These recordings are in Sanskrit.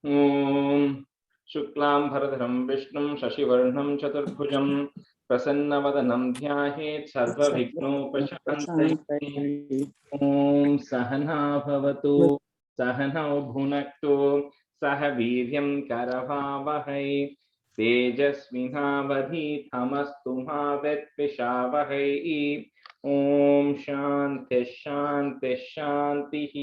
ॐ शुक्लां भरधरं विष्णुं शशिवर्णं चतुर्भुजं प्रसन्नवदनं ध्यायेत् सर्वविघ्नोपशान्तये। ॐ सहना भवतु सहनौ भुनक्तु सह वीर्यं करवावहै तेजस्विनावधीतमस्तु मा विद्विषावहै। ॐ शान्तिः शान्तिः शान्तिः।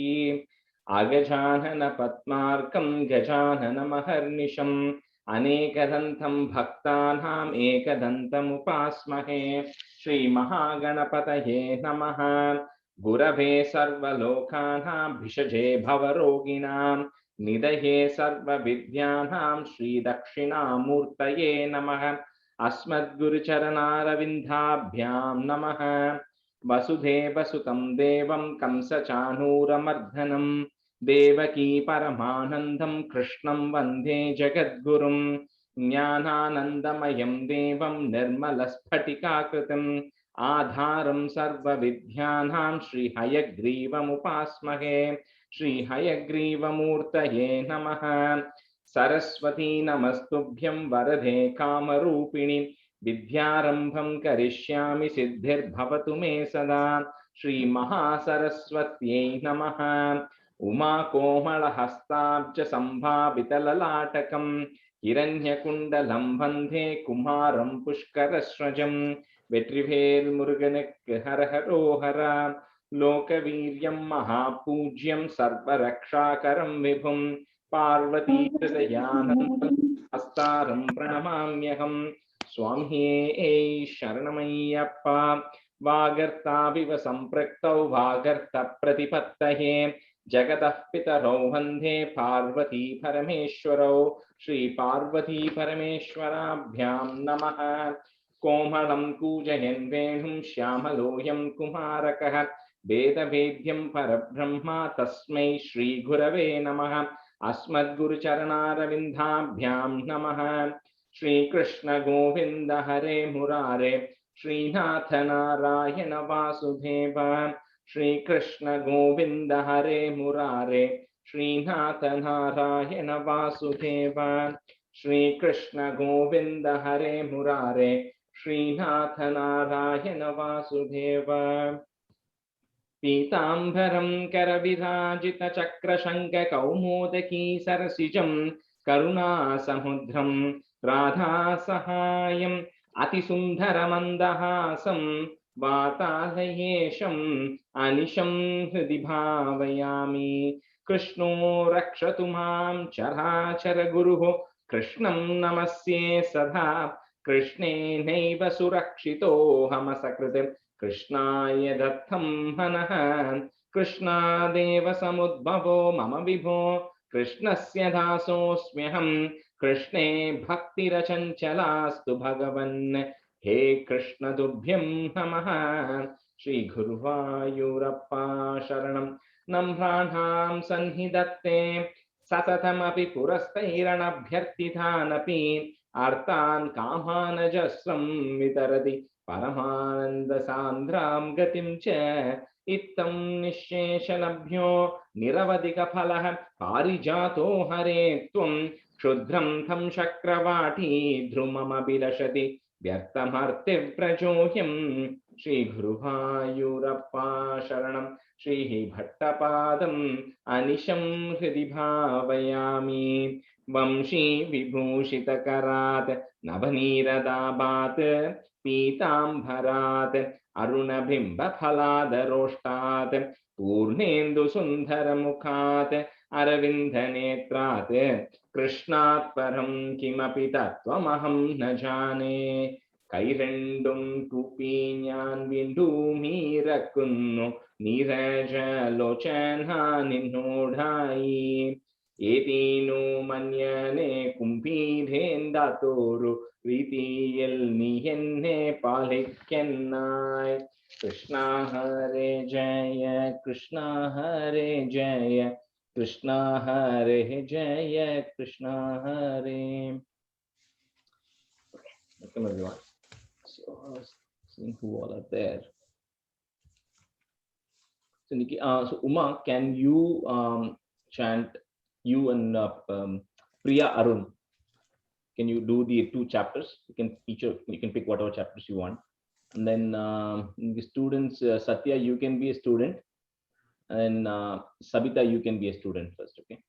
अगजानन पद्मार्कं गजाननमहर्निशम् अनेकदन्तं भक्तानाम् एकदन्तमुपास्महे। श्रीमहागणपतये नमः। गुरवे सर्वलोकानां भिषजे भवरोगिणां निधये सर्वविद्यानां श्रीदक्षिणामूर्तये नमः। अस्मद्गुरुचरणारविन्दाभ्यां नमः। वसुदेवसुतं देवं कंसचाणूरमर्दनं देवकी परमानन्दं कृष्णं वन्दे जगद्गुरुं। ज्ञानानन्दमयं देवं निर्मलस्फटिकाकृतिम् आधारं सर्वविद्यानां श्रीहयग्रीवमुपास्महे। श्रीहयग्रीवमूर्तये नमः। सरस्वती नमस्तुभ्यं वरदे कामरूपिणि विद्यारंभं करिष्यामि सिद्धिर्भवतु मे सदा। श्रीमहासरस्वत्यै नमः। उमाकोमलहस्ताब्ज सम्भावितललाटकं हिरण्यकुण्डलं वन्दे कुमारं पुष्करस्रजं। வெற்றிவேல் முருகனுக்கு ஹரஹரோஹரா. லோகவீரியம் மகாபூஜ்யம் சர்வரக்ஷாகரம் விபும் பார்வதி ஹிருதயானந்தம் அஸ்தாரம் பிரணமாம்யகம். சுவாமியே சரணமய்யப்பா. வாகர்த்தாவிவ சம்பிரக்தௌ வாகர்த்த பிரதிபத்தயே जगतः पितरौ वन्दे पार्वती परमेश्वरौ। श्री पार्वती परमेश्वराभ्यां नमः। कोमलं कूजयन् वेणुं श्यामलोऽयं कुमारकः वेदवेद्यं परब्रह्म तस्मै श्रीगुरवे नमः। अस्मद्गुरुचरणारविन्दाभ्यां नमः। श्रीकृष्ण गोविन्द हरे मुरारे श्रीनाथ नारायण वासुदेव। श्रीकृष्ण गोविन्द हरे मुरारे श्रीनाथ नारायण वासुदेव। श्रीकृष्ण गोविन्द हरे मुरारे श्रीनाथ नारायण वासुदेव। पीताम्बरं करविराजितचक्रशङ्खकौमोदकी सरसिजं करुणासमुद्रं राधासहायम् अतिसुन्दरमन्दहासं वातालयेशम् अनिशं हृदि भावयामि। कृष्णो रक्षतु मां चराचरगुरुः कृष्णं नमस्ये सदा। कृष्णेनैव सुरक्षितोऽहमसकृत् कृष्णाय दत्तं मनः। कृष्णादेव समुद्भवो मम विभो कृष्णस्य दासोऽस्म्यहं। कृष्णे भक्तिरचञ्चलास्तु भगवन् हे कृष्ण तुभ्यं नमः। श्री गुरुवायूरप्पा शरणं नम्राणां सन्निधत्ते सततमपि पुरस्तैरणभ्यर्थितानपि आर्तान् कामानजस्रं वितरति परमानन्दसान्द्रां गतिं च। इत्थं निःशेषलभ्यो निरवधिकफलः पारिजातो हरे त्वं क्षुद्रं तं शक्रवाटी ध्रुममभिलषति व्यर्थमर्तिव्रजोऽयं। श्रीगुरुवायूरप्पा शरणं श्रीभट्टपादम् अनिशं हृदि भावयामि। वंशी विभूषितकरात् नवनीरदाभात् पीताम्बरात् अरुणबिम्बफलादरोष्टात् पूर्णेन्दुसुन्दरमुखात् अरविन्दनेत्रात् कृष्णात् परं किमपि तत्त्वमहं न जाने। കൈരണ്ടും കൂപ്പി ഞാൻ വീണ്ടുമീറക്കുന്നു നീരജലോചന നിന്നോടായി. ഏതീനു മന്യനെ കുംഭീരേന്ദാത്തോരു രീതിയിൽ നീ എന്നെ പാലിക്കന്നായി. കൃഷ്ണ ഹരേ ജയ കൃഷ്ണ ഹരേ ജയ കൃഷ്ണ ഹരേ ജയ കൃഷ്ണ ഹരേ. Welcome everyone. So seeing who all are there. So Nikki, so Uma, can you chant, you and Priya Arun, can you do the 2 chapters? You can pick whatever chapters you want. And then the students, Satya, you can be a student, and Sabita, you can be a student first, okay?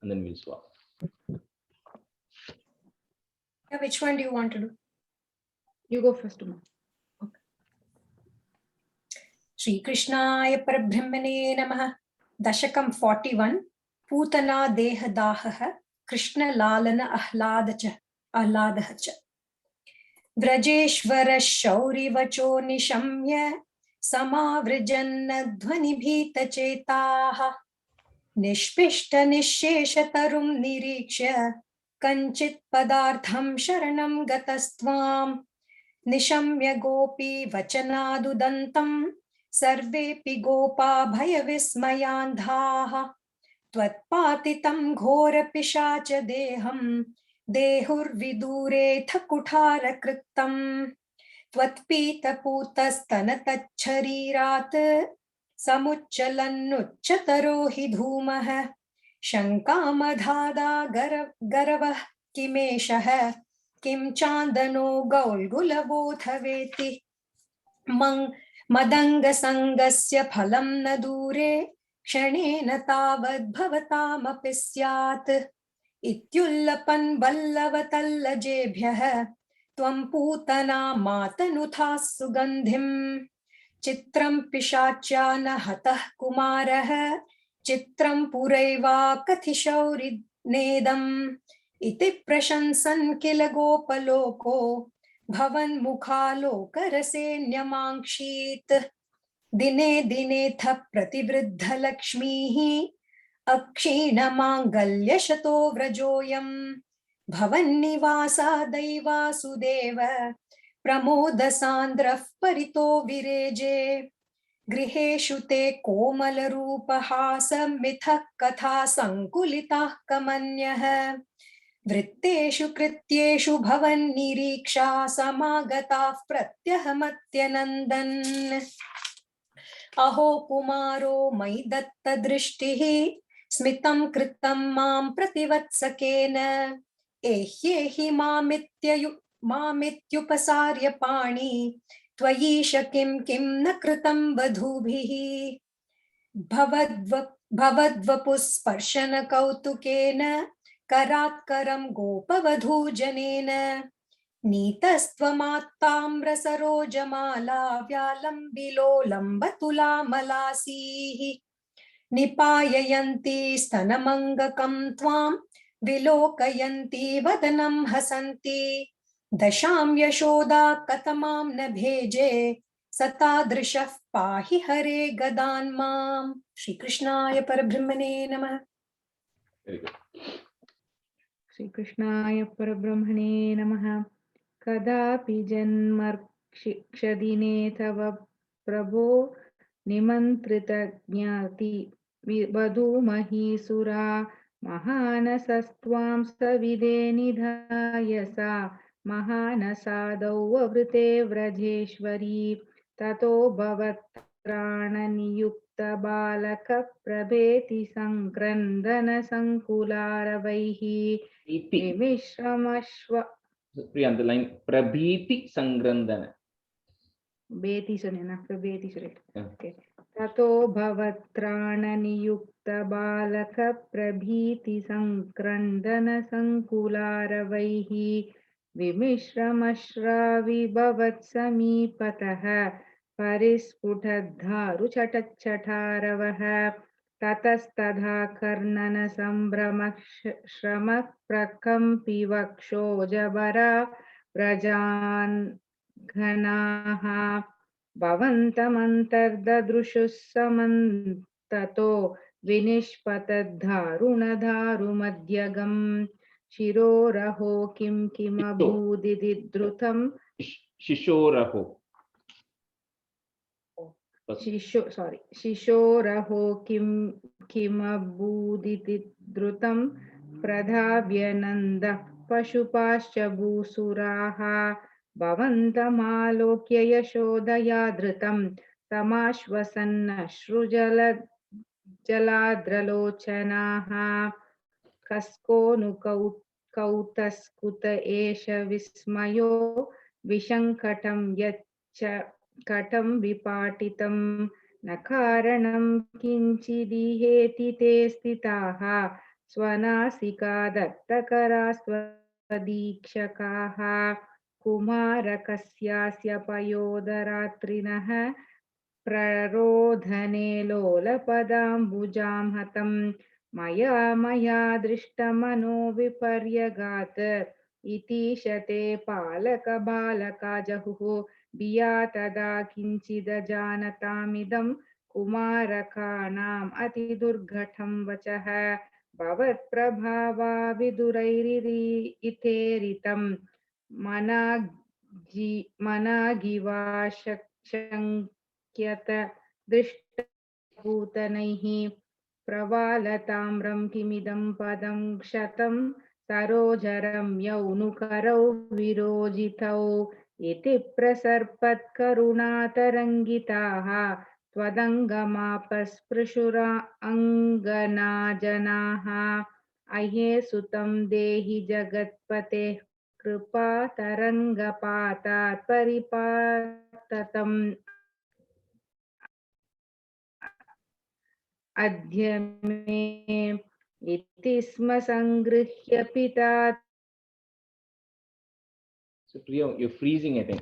And then we'll swap. Yeah, which one do you want to do? You go first, Uma. Okay. Shri Krishnaya Parabrahmane Namaha. Dashakam 41. Putana Deha Dahaha. Krishna Lalana Ahladaha cha. Vrajeshvara Shauri Vacho Nishamya. Samavrijanna Dhvani Bhita Chetaha. Nishpishta Nisheshatarum Niriksha. Kanchit Padartham Sharanam Gatastvam. Nishamya Gopi Vachanadudantam. Sarvepi Gopa Bhayavismayandhaha. Tvatpatitam Ghora Pishacha Deham. Dehur Vidure Thakutara Krittam. Tvatpita Putastanatacharirat. Samuchalannuchataro hi dhumah. Shankamadhada garavah kimeshah. Kim chandano gaulgulavothaveti. Madanga sangasya phalam na dure. Kshanena tavad bhavataamapi syat. Ityullapan vallavatallajebyah. Tvam putana matanuthas sugandhim. Chitram pishachana hatah kumarah. Chitram puraiva kathishauri nedam. Iti prashansan kila gopaloko. Bhavan mukhaloka rasenyamangshit. Dine dine tha prativriddha lakshmihi. Akshina mangalya shato vrajoyam. Bhavan nivasa daiva sudeva. Pramoda sandrah parito vireje. Griheshu te komal rupahasa mithak katha sankulitah kamanyah. Vritteshu krityeshu bhavan niriksha samagatah pratyahamatyanandan. Aho kumaro maidatta drishtihi smitam kritam mam prativatsakena. Ehyehi mamityupasarya pani. Tvayisha kim na kritam vadhubhihi. Bhavadvapusparshana kautukena. Karatkaram gopavadhu janena. Nitastvamattamra sarojamala vyalambilo lambatula malasihi. Nipayayanti stanamangakam tvam. Vilokayanti vadanam hasanti. Dasham yashoda katamam na bheje. Satadrishah pahi hare gadanmam. Shri Krishnaya Parabrahmane Namaha. Very good. Shri Krishnaya Parabrahmane Namaha. Kadapi janmarkshadine tava prabho nimantrita jnati vadu mahisura mahanasastvam savide nidhayasa mahanasadau avrite vrajeshwari tato bhavatrana balaka prabheti sankrandana sankularvaihi vimishramashva. Priya, on the line, Prabhiti Sangrandana. Beti sonena, prabheti right. Yeah. Okay. Tato bhavatrana niyukta balaka prabhiti sankrandana sankularvaihi vimishramashra vibhavat samipataha parisputadharu chatachatharavaha tatastadha karnana sambramah shramak prakampi vaksho jabara prajan ghanaha bhavantamantardadrushus samantato vinishpatadharunadharumadyagam shiroraho kim abhudididrutam Shishoraho. Shishoraho kim abhudididrutam pradhavyananda pashupascha bhusuraha Bhavantamalokya yashodaya dhritam tamashvasanna shrujadralochanaha Cusco नु कौतस्कुत एष विस्मयो विशङ्कटं यच्च कटं विपाटितं न कारणं किञ्चिदिहेति ते स्थिताः स्वनासिका दत्तकरा स्वदीक्षकाः कुमारकस्यास्य पयोदरात्रिनः प्ररोधने लोलपदाम्बुजां हतं मया दृष्टमनो विपर्यगात् इति शते पालकबालका जहुः धिया तदा किञ्चिदजानतामिदं कुमारकाणाम् अतिदुर्घटं वचः भवत्प्रभावा विदुरैरितेरितं मनागिवा शङ्क्यत दृष्टभूतनैः प्रवालताम्रं किमिदं पदं क्षतं सरोजरं यौनुकरौ विरोजितौ इति प्रसर्पत्करुणातरङ्गिताः त्वदङ्गमापस्पृशुरा अङ्गनाजनाः अये सुतं देहि जगत्पते कृपा तरङ्गपातात् परिपाततम् अद्य मे इति स्म संगृह्य पिता. So Priya, you're freezing, I think.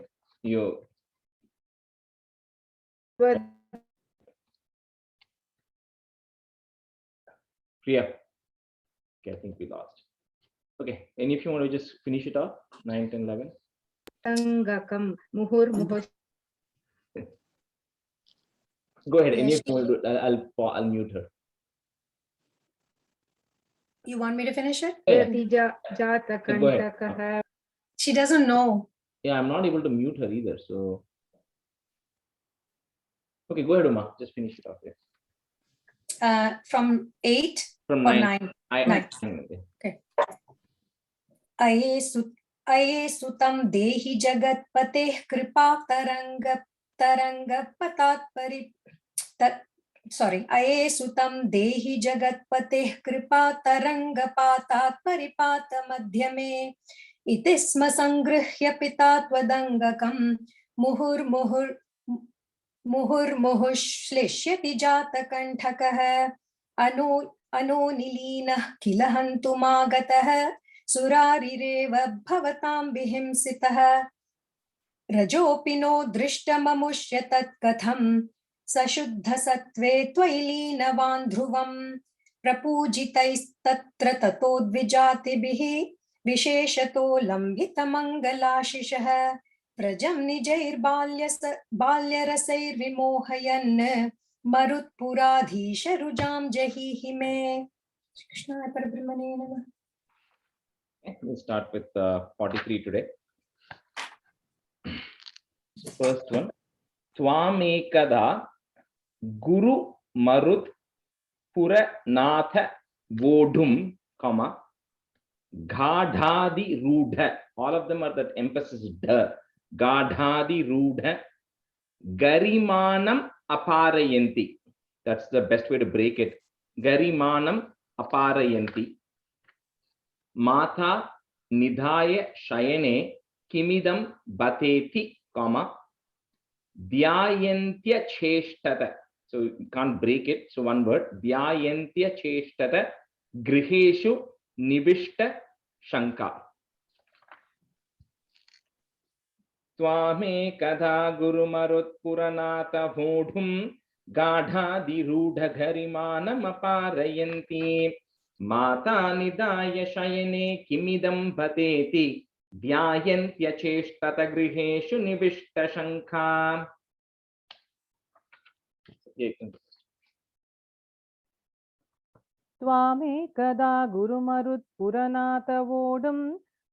Priya. Okay, I think we lost. Okay, and if you want to just finish it off, 9, 10, 11. Tangakam muhur. Go ahead. Yeah, And if you want to do it, I'll mute her. You want me to finish it? Yeah. She doesn't know. Yeah, I'm not able to mute her either. So, okay, go ahead, Uma. Just finish it off. Yeah. From 8 from or 9. 9. Okay. अये सुतं देहि जगत्पतेः कृपा तरंगपतात् अये सुतं देहि जगत्पतेः कृपा तरंगपातात् परिपात मध्यमे इति स्म संगृह्य पिता त्वदङ्गकं मुहुर्मुहुश्लिष्यति जातकण्ठकः अनोनिलीनः किल हन्तुमागतः सुरारिरेव भवतां विहिंसितः रजोऽपि नो दृष्टममुष्य तत्कथं सशुद्धसत्त्वे त्वयि लीनवान् ध्रुवं प्रपूजितैस्तत्र ततो द्विजातिभिः विशेषतो लम्बितमङ्गलाशिषः व्रजं निजैर्बाल्यरसैर्विमोहयन् मरुत्पुराधीशरुजां जहीहि मे. कृष्णाय परब्रह्मणे नमः. We'll start with 43 today. So first one, Twamekada Guru Marut Puranatha Vodum, comma, Gadhadi Rudha. All of them are that emphasis da. Gadhadi Rudha Garimanam Aparayanti. That's the best way to break it. Garimanam Aparayanti. Mata Nidhaya Shayane Kimidam Bateti, comma, Dhyayantya Cheshtata. So you can't break it. So one word, Dhyayantya Cheshtata Griheshu Nivishta Shanka. Twame Kada Guru Marut Puranata Vodhum Gadhadi Rudha Garimanam Aparayanti. Mata Nidaya Shayane Kimidam Pateti Dhyayantya Cheshtata Griheshu Nivishta Shankha. Twame kada gurumarut puranata vodum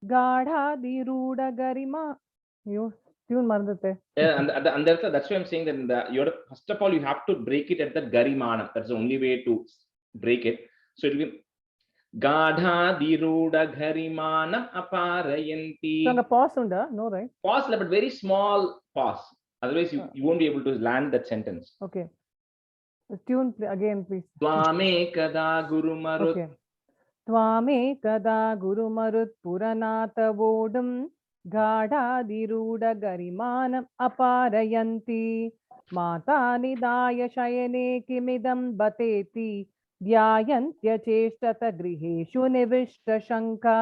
gadhadiruda garima. You tune marandate. Yeah, and that's why I'm saying that you have to, first of all, you have to break it at the Garimana. That's the only way to break it. So it will be Gadhadiruda Garimana Aparayanti. So, pause unda, no, right? Pause, but very small pause. Otherwise, you won't be able to land that sentence. Okay. Tune again, please. Twame kada Guru Marut. Okay. त्वामेकदा गुरुमरुत्पुरनाथवोढुं गाढादिरूढगरिमानम् अपारयन्ति माता निधाय शयने किमिदं बतेति ध्यायन्त्यचेष्टत गृहेषु निविष्टशङ्का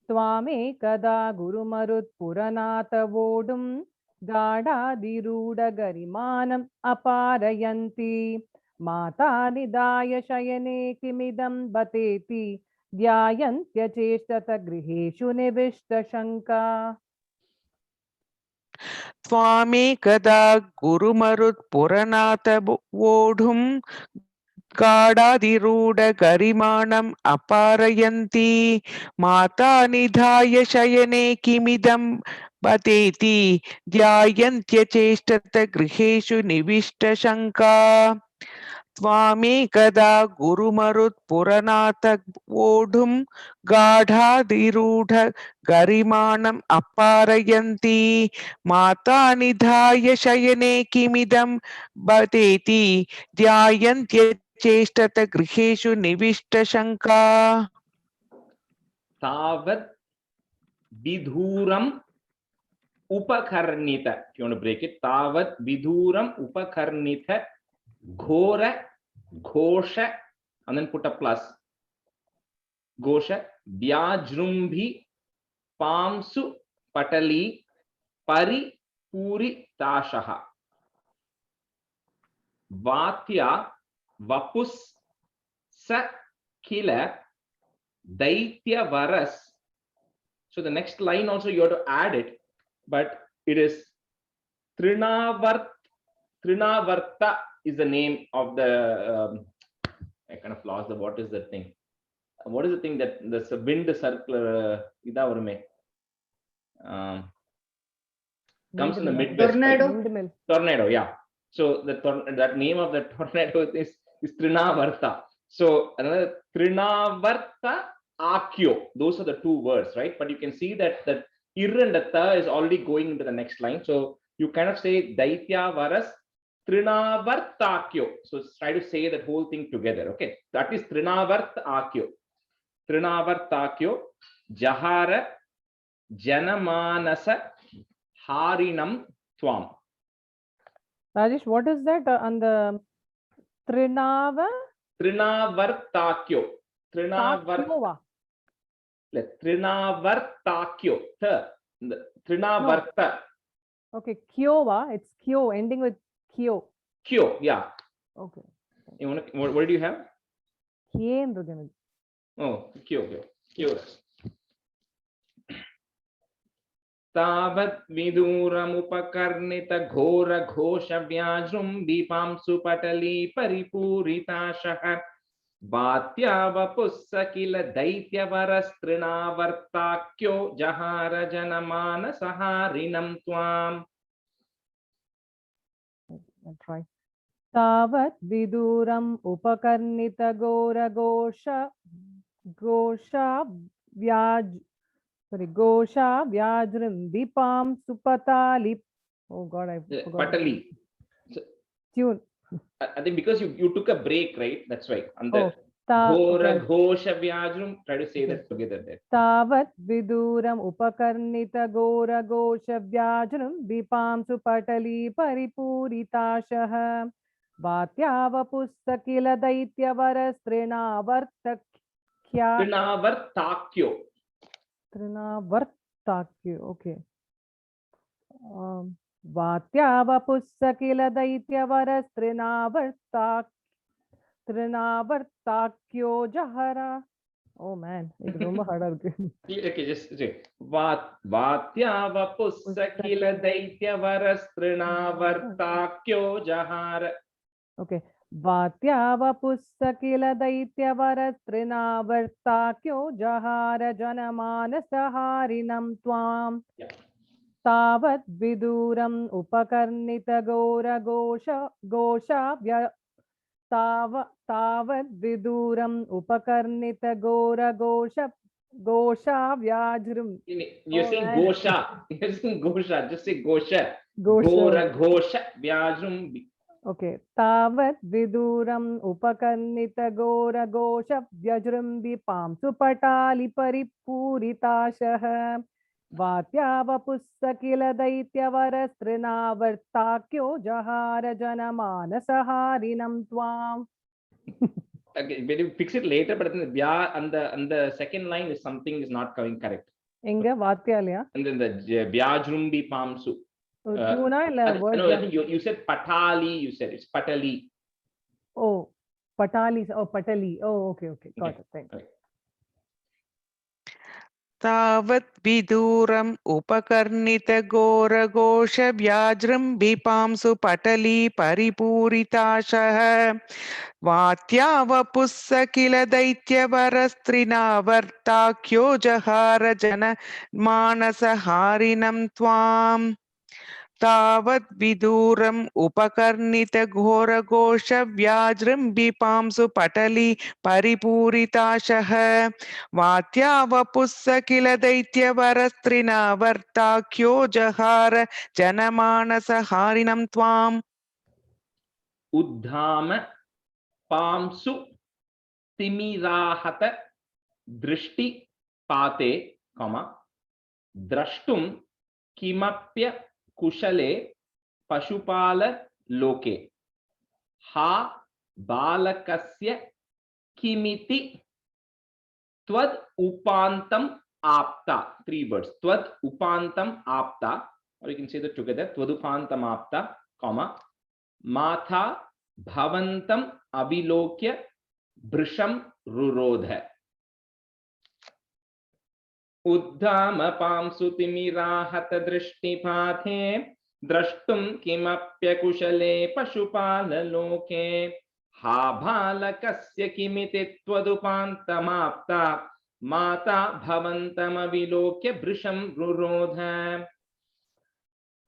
त्वामेकदा गुरुमरुत्पुरनाथवोढुं गाढादिरूढगरिमानम् अपारयन्ति माता निधाय शयने किमिदं बतेति ध्यायन्त्यचेष्टत गृहेषु निविष्टशङ्का त्वामेकदा गुरुमरुत्पुरनाथवोढुं गाढाधिरूढगरिमाणम् अपारयन्ति माता निधाय शयने किमिदं बतेति ध्यायन्त्यचेष्टत गृहेषु निविष्टशङ्का त्वामेकदा गुरुमरुत्पुरनाथवोढुं गाढाधिरूढगरिमाणम् अपारयन्ति माता निधाय शयने किमिदं बतेति ध्यायन्त्यचेष्टत गृहेषु निविष्टशङ्का Tavat vidhuram upakarnita. If you want to break it, tavat vidhuram upakarnita ghora ghosha, and then put a plus. Ghosha vyajrumbhi pamsu patali pari puri tashaha. Vatya vapus sa kila daitya varas. So the next line also you have to add it, but it is Trinavarta is the name of the I kind of lost the what is that thing? What is the thing that the wind circular comes in the Midwest? Tornado. Right? Windmill. Tornado, yeah. So that name of the tornado is Trinavarta. So another Trinavarta Akyo. Those are the two words, right? But you can see that Ir and the Ta is already going into the next line. So you kind of say Daitya Varas Trinavartakyo. So try to say that whole thing together. Okay, that is Trinavartakyo. Trinavartakyo Jahara Janamanasa Harinam Twam. Rajesh, what is that on the Trinavartakyo. Trinavartakyo. Trinavarta. Okay, Kyowa. It's Kyo, ending with Kyo. Kyo, yeah. Okay. You want to, what do you have? Kyo. Oh, Kyo. Tavat viduram upakarnita ghora ghosha vyajrum dipamsu patali paripuritashaha Bhatya vapussakila daitya varastrinavartakyo jahara janamana saharinam twam. I'll try. Tavat viduram upakarnita gora gosha vyajrim dipam supatali. Oh God, I forgot. Patali. Tune. I think because you took a break, right? That's why. And the Okay. ghosha vyajrum, try to say that together there. Tavat viduram upakarnita gora gosha vyajram dipam supatali paripuritashaha Vatyava pussakila daitya varastrinavartakya. Trinavartakyo. Okay. Vatyava pussakila daitya varastrinavartakyo jahara. Oh man, it's ரொம்ப hard இருக்கு. Okay, just say Vatyava pussakila daitya varastrinavartakyo jahara. Okay. Vatyava pussakila daitya varastrinavartakyo jahara janamanasaharinam twam. Yeah. Tavat viduram upakarnita gora gosha tavat viduram upakarnita gora gosha vyajrum. You're saying Gosha. You're saying Gosha. Just say Gosha. Gosha. Gora Gosha Vyajrum. Okay. Tavat viduram upakarnita gora gosha vyajrumbipam supatali paripuritashaha vatyava pussakila daityavarastrinavartakyo jahara janamanasaharinam tvam. Okay, when you fix it later, but then vya and the second line is something is not coming correct. Enga vatyalaya? And then the vyajrumbi pamsu. Tuna illa word. No, I think you said patali, you said it's patali. Oh, patali. Oh, patali. Oh, okay. Got Okay. it. Thanks. Okay. तावत् विदूरम् उपकर्णितघोरघोषव्याजृम्बिपांसु पटली परिपूरिताशः वात्यावपुस्स किल दैत्यवरस्त्रिनावर्ताख्यो जहार जनमानसहारिणं त्वाम् तावत् विदूरम् उपकर्णितघोरघोषव्याजृम्बिपांसु पटली परिपूरिताशः वात्यावपुस्स किल दैत्यवरस्त्रिनावर्ताख्यो जहार जनमानसहारिणं त्वाम् Uddhama pamsu timirahata drishti pate, comma, drashtum kimapya kushale pashupala loke ha balakasya kimiti tvad upantam apta. 3 words. Tvad upantam apta, or you can say that together. Tvad upantam apta, comma, matha bhavantam avilokya brisham rurodha. Uddhama pamsu timirahata drishtipathe drashtum kimapya kushale pashupala loke ha bhalakasya kimiti tvadupantamapta mata bhavantam avilokya brisham rurodha.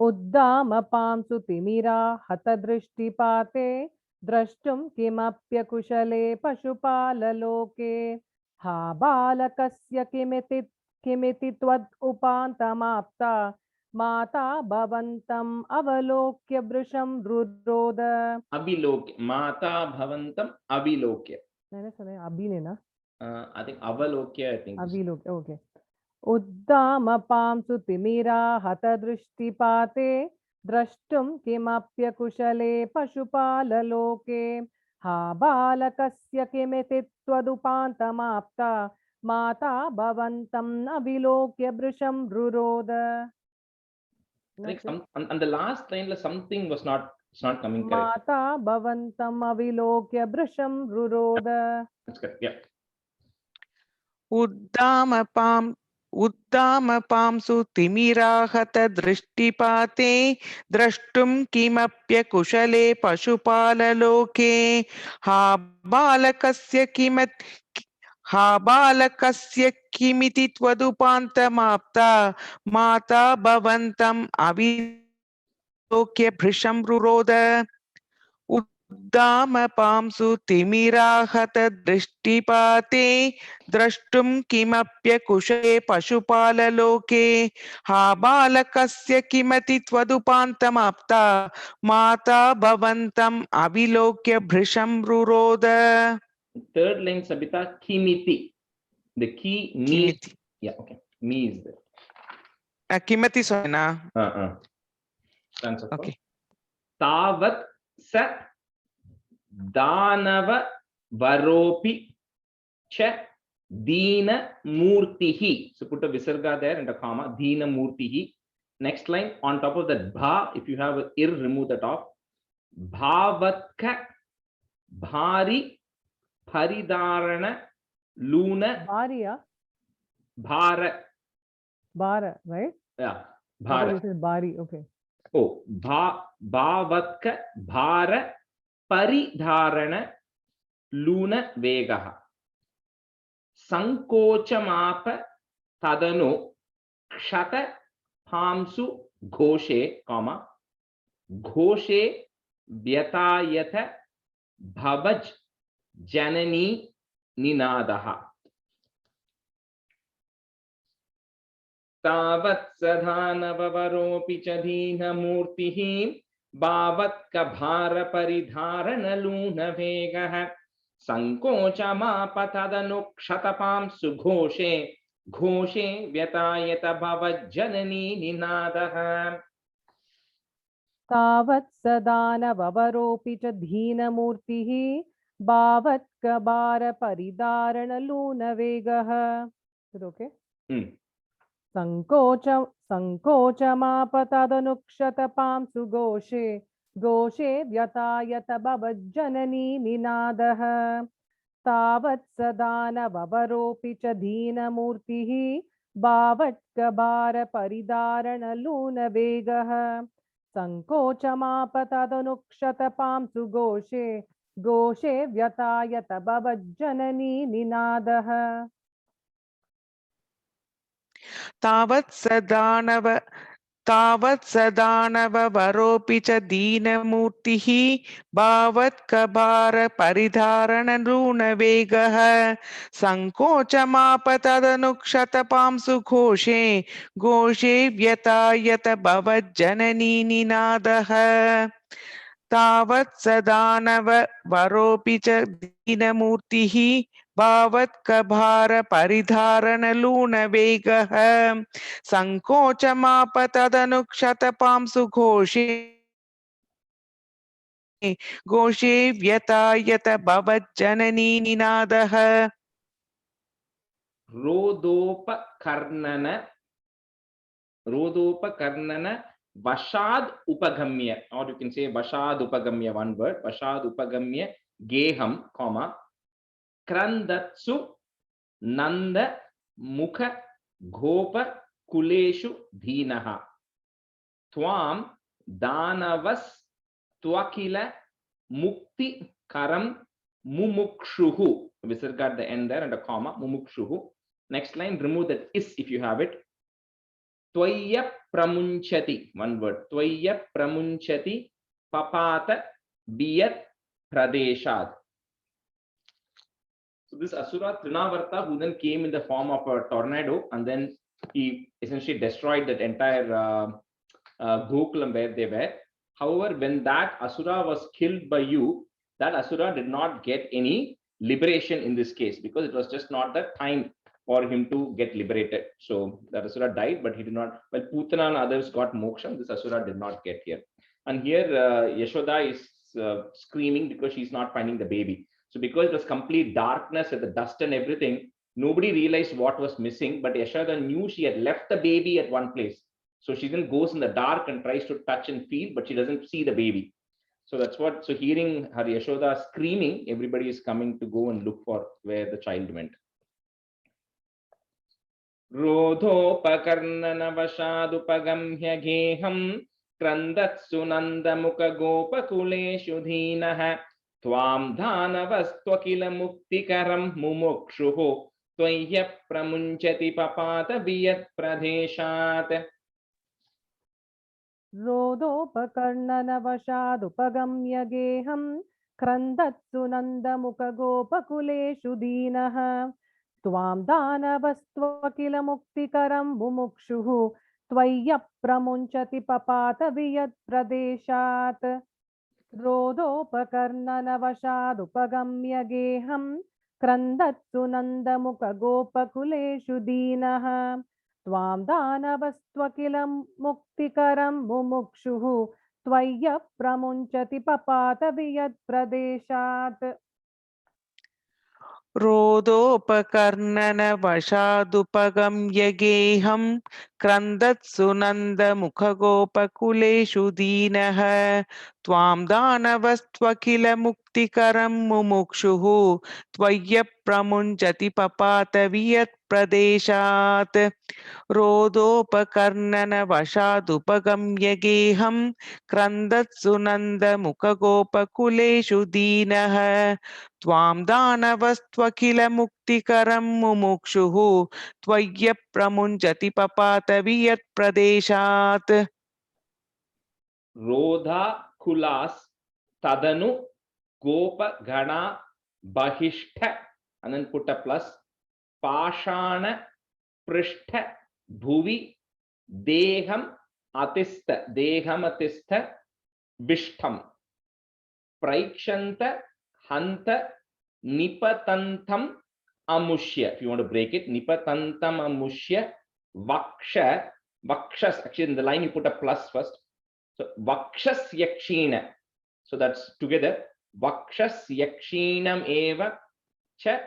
उद्दामपांसु तिमिरा हतदृष्टिपाते द्रष्टुं किमप्यकुशले पशुपाललोके हा बालकस्य किमिति त्वद् उपान्तमाप्ता माता भवन्तम् अवलोक्य वृषं रुरोद. Avilokya, mata bhavantam avilokya. मैंने सुना है अभी ने ना. I think avalokya, I think. अविलोक्य. ओके. उद्दामपांसु तिमिरा हतदृष्टिपाते द्रष्टुं किमप्यकुशले पशुपाललोके हा बालकस्य किमिति त्वदुपान्तमाप्ता माता भवन्तम् अविलोक्य वृषं रुरोद. I think on the last line something was not, it's not coming correct. माता भवन्तम् अविलोक्य वृषं रुरोद. That's correct. Yeah. उद्दामपांसु तिमिराहत दृष्टिपाते द्रष्टुं किमप्यकुशले पशुपाललोके हा बालकस्य किमिति त्वदुपान्तमाप्ता माता भवन्तम् अविलोक्य भृशं रुरोद. उद्दामपांसु तिमिराहत दृष्टिपाते द्रष्टुं किमप्यकुशले पशुपाललोके हा बालकस्य किमति त्वदुपान्तमाप्ता माता भवन्तम् अविलोक्य भृशं रुरोद. Third line, Sabita, kimiti. The key me. Kimiti. Yeah, okay. Me is there. किमति सोना. Okay. Tavat sa danava varopi cha dina murtihi. So put a visarga there and a comma. Dina murtihi. Next line, on top of that bha, if you have a ir, remove that off. Bhavatka bhari paridharana luna Bhariya. bhara. Bhara, right? Yeah, bhara. This is Bhari. Okay. Oh, bhavatka bhara paridharana luna vegaha sankochamapa tadanu kshata pamsu ghoshe, comma, ghoshe vyatayatha bhavaj janani ninadaha. तावत् सधानववरोऽपि च दीनमूर्तिः भावत्कभारपरिधारणलूनवेगः सङ्कोचमापतदनुक्षतपां सुघोषे घोषे व्यतायत भवज्जननी निनादः तावत् सदानववरोऽपि च दीनमूर्तिः भावत्कबारपरिदारणलूनवेगः। ओके सङ्कोचमापतदनुक्षतपां सुघोषे घोषे व्यतायत भवज्जननी निनादः तावत् सदानववरोऽपि च दीनमूर्तिः भावत्कबारपरिदारणलूनवेगः सङ्कोचमापतदनुक्षतपां सुघोषे घोषे व्यतायत भवज्जननी निनादः। तावत् सदानववरोऽपि च दीनमूर्तिः भावत्कभारपरिधारणलूनवेगः सङ्कोचमापतदनुक्षतपां सुघोषे घोषे व्यतायत भवज्जननी निनादः तावत् सदानववरोऽपि च दीनमूर्तिः भावत्कभारपरिधारणलूनवेगः सङ्कोचमापतदनुक्षतपां सुघोषे घोषे व्यतायत भवज्जननी निनादः रोदोपकर्णन vashad upagamya, or you can say vashad upagamya, one word, vashad upagamya geham comma krandatsu nanda mukha gopa kuleshu dhinaha twam danavas twakila mukti karam mumukshuhu, visarga at the end there and a comma, mumukshuhu. Next line, remove that is if you have it. Tvaya pramunchati, one word, tvaya pramunchati papata biyat pradeshad. So this asura Trinavarta, who then came in the form of a tornado, and then he essentially destroyed that entire Gokulam where they were. However, when that asura was killed by you, that asura did not get any liberation in this case, because it was just not the time for him to get liberated. So that asura died, but he did not. Well, Putana and others got moksha. This asura did not get here. And here Yashoda is screaming because she's not finding the baby. So because it was complete darkness and the dust and everything, nobody realized what was missing. But Yashoda knew she had left the baby at one place. So she then goes in the dark and tries to touch and feel, but she doesn't see the baby. So that's what. So hearing her Yashoda screaming, everybody is coming to go and look for where the child went. रोधोपकर्णनवशादुपगम्य गेहं क्रन्दत्सु नन्दमुखगोपकुलेषु धीनः त्वां दानवस्त्वकिल मुक्तिकरं मुमुक्षुः त्वय्यप्रमुञ्चति पपात वियत्प्रदेशात् रोदोपकर्णनवशादुपगम्य गेहं क्रन्दत्सु नन्दमुखगोपकुलेषु दीनः त्वां दानवस्त्वकिल मुक्तिकरं मुमुक्षुः त्वय्यप्रमुञ्चति पपात वियत्प्रदेशात् रोदोपकर्णनवशादुपगम्य गेहं क्रन्दत्सु नन्दमुखगोपकुलेषु दीनः त्वां दानवस्त्वकिल मुक्तिकरं मुमुक्षुः त्वय्यप्रमुञ्चति पपात वियत्प्रदेशात् रोदोपकर्णनवशादुपगम्य गेहं क्रन्दत्सु नन्दमुखगोपकुलेषु दीनः त्वां दानवस्त्वकिल मुक्तिकरं मुमुक्षुः त्वय्यप्रमुञ्चति पपात वियत्प्रदेशात् रोदोपकर्णनवशादुपगम्य गेहं क्रन्दत्सु नन्दमुखगोपकुलेषु दीनः त्वां दानवस्त्वकिल मुक्तिकरं मुमुक्षुः त्वय्यप्रमुञ्चति पपात वियत्प्रदेशात् Rodha kulas tadanu gopa gana bahishta, and then put a plus, pashana prishtha bhuvi deham atistha Vishtam. Praikshanta Hanta Nipatantam Amushya. If you want to break it, Nipatantam Amushya Vaksha. Vakshas, actually in the line you put a plus first. So Vakshas Yakshina. So that's together. Vakshas Yakshinam Eva Cha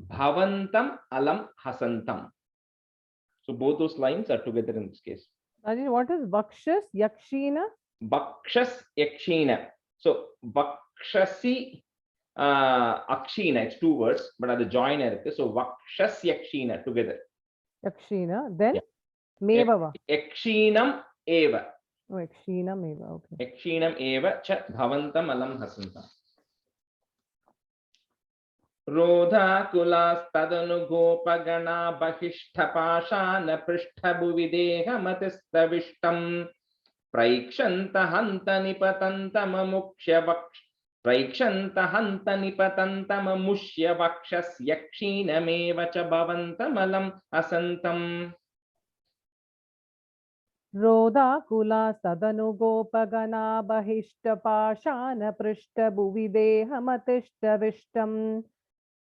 Bhavantam Alam Hasantam. So both those lines are together in this case. Rajesh, what is Vakshas? Yakshina? Vakshas Yakshina. So Vakshasi Akshina, it's two words, but at the joiner. So Vakshas Yakshina together. Yakshina. Then Yeah. Mevava. Yakshinam Eva. Oh, Yakshina Meva. Okay. Yakshinam Eva Cha Bhavantam Alam Hasantam. Rodha Kulas Tadanu Gopagana Bahishthapashana Prishthabhuvideha Matistavishtam Praikshanta Hanta Nipatantam Amukshya Vaksh Praikshanta Hanta Nipatantam Amushya Vakshas Yakshinameva Cha Bhavantam Alam Asantam. Rodha Kula Sadanu Gopagana Bahishta Pashana Prishta Bhuvideha Matishta Vishtam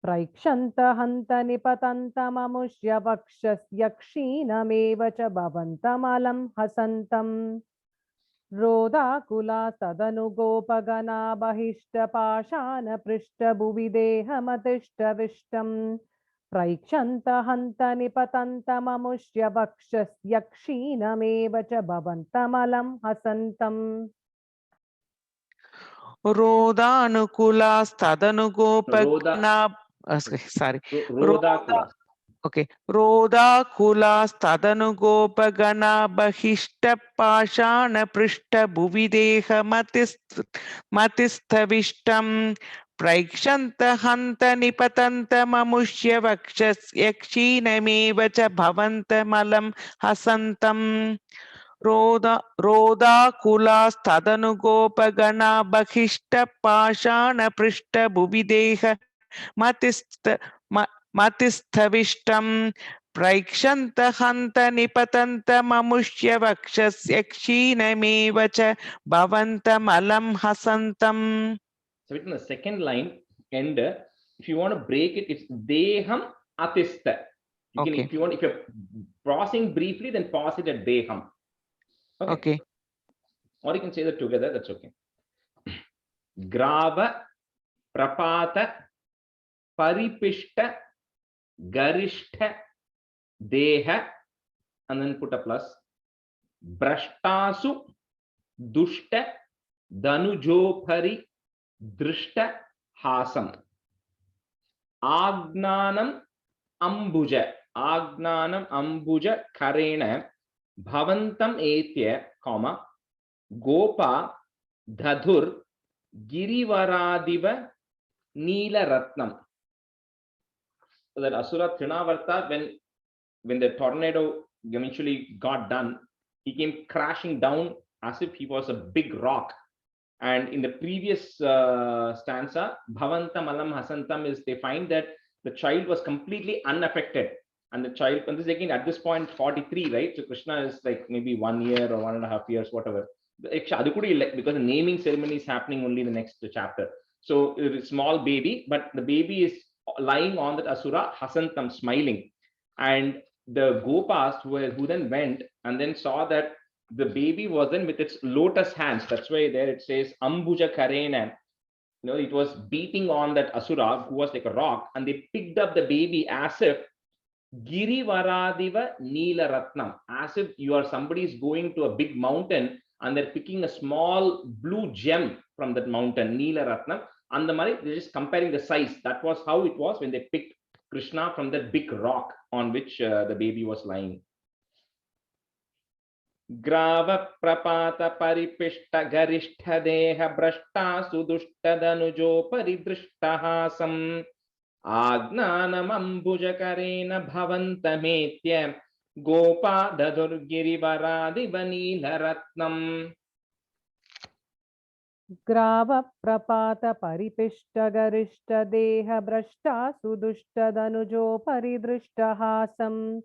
Praikshanta Hanta Nipatantam Amushya Vakshas Yakshina Meva Cha Bhavantam Alam Hasantam. Rodha Kula Sadanu Gopagana Bahishta Pashana Prishta Bhuvideha Matishta Vishtam Praikshanta Hanta Nipatantam Amushya Vakshas Yakshinameva Cha Bhavantam Alam Hasantam. Rodhanukula Sthadanugopagana. Sorry. Rodha Kulas. Okay. Rodha Kula Sthadanugopagana Bahishta Pashana Prishta Bhuvideha Matisthavishtam Praikshanta Hanta Nipatanta Mamushya Vakshas Yakshinameva Cha Bhavantam Alam Hasantam. Rodha Kula Sthadanugopagana Bahishta Pashana Prishta Bhuvideha Matisthavishtam Praikshanta Hanta Nipatanta Mamushya Vakshas Yakshinameva Cha Bhavantam Alam Hasantam. So in the second line, end, if you want to break it, it's Deham Atista. You can, Okay. if you want, if you're pausing briefly, then pause it at Deham. Okay. Or you can say that together, that's okay. Grava Prapata Paripishta Garishta Deha, and then put a plus. Brashtasu Dushta Danujopari Drishta Hasam. Agnanam Ambuja Karena Bhavantam Etya, comma, Gopa Dhadhur Girivaradiva Neela Ratnam. So that Asura Trinavarta, when the tornado eventually got done, he came crashing down as if he was a big rock. And in the previous stanza, Bhavantam Alam Hasantam, is they find that the child was completely unaffected. And the child, and this is again at this point 43, right? So Krishna is like maybe 1 year or 1.5 years, whatever. Because the naming ceremony is happening only in the next chapter. So it's a small baby, but the baby is lying on that Asura, Hasantam, smiling. And the Gopas who then went and then saw that the baby was then with its lotus hands. That's why there it says Ambuja Karena. You know, it was beating on that Asura who was like a rock, and they picked up the baby as if Girivaradiva Neela Ratnam, as if you are somebody is going to a big mountain and they're picking a small blue gem from that mountain, Neela Ratnam. And the money, they're just comparing the size. That was how it was when they picked Krishna from that big rock on which the baby was lying. Grava Prapata Paripishta Garishta Deha Brashta Sudushta Danujo Paridrishtahasam Agnanam Ambujakarena Bhavantametya Gopa Dadurgirivaradi Vanila Ratnam. Grava Prapata Paripishta Garishta Deha Brashta Sudushta Danujo Paridrishta Hasam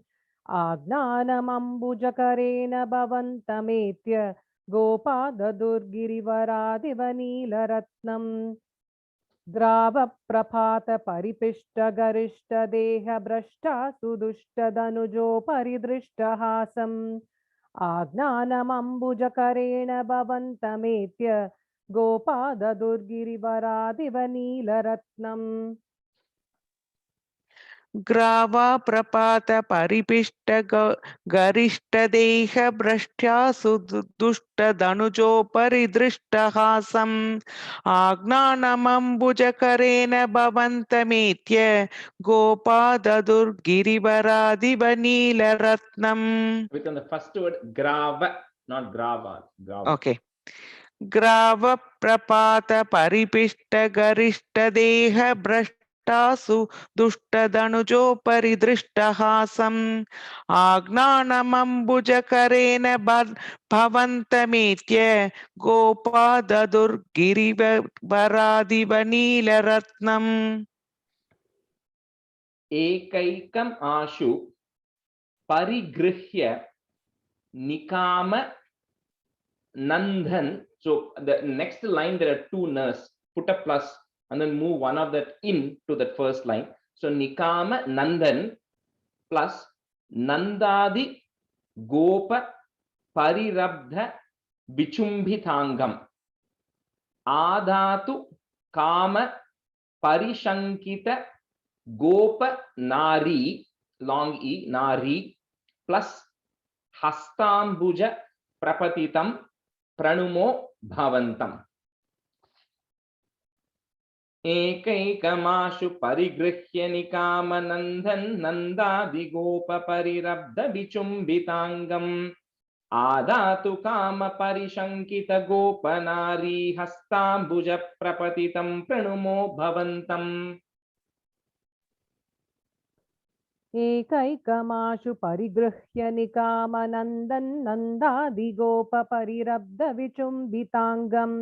Agnanam Ambujakarena Bhavantametya गोपाददुर्गिरिवरादिव नीलरत्नम् द्रावप्रभातपरिपिष्टगरिष्ठदेहभ्रष्टा सुदुष्टदनुजोपरिदृष्टहासम् आज्ञानमम्बुजकरेण भवन्तमेत्य गोपाददुर्गिरिवरादिव नीलरत्नम् ग्रावा प्रपात परिपिष्ट गरिष्ठ भ्रष्ट्यासु दुष्ट धनुजोपरिदृष्टहासम् आज्ञानमम्बुजकरेण भवन्तमेत्य गोपाददुर्गिरिवरादिव नीलरत्नम्. Within the first word, grava, not grava. Grava. Okay. ग्राव प्रपात परिपिष्ट गरिष्ठ देह भ्रष्टासु दुष्टदनुजो परिदृष्टहासम् आज्ञानमम्बुजकरेण भवन्तमेत्य गोपाददुर्गिरिवरादिव नीलरत्नम्. एकैकम् आशु परिगृह्य निकाम Nandhan. So the next line, there are two nurse. Put a plus and then move one of that in to that first line. So Nikama Nandan plus Nandadi Gopa Parirabdha Bichumbhitangam Adhatu Kama Parishankita Gopa Nari, long E, Nari plus Hastambuja Prapatitam Pranumo Bhavantam. Ekaikamashu Parigrihya Nikamanandhan Nandadi Gopa Parirabdha Bichumbitangam Adatu Kama Parishankita Gopa Nari Hastambuja Prapatitam Pranumo Bhavantam. एकैकमाशु परिगृह्य निकामनन्दन् नन्दादिगोपपरिरब्धविचुम्बिताङ्गम्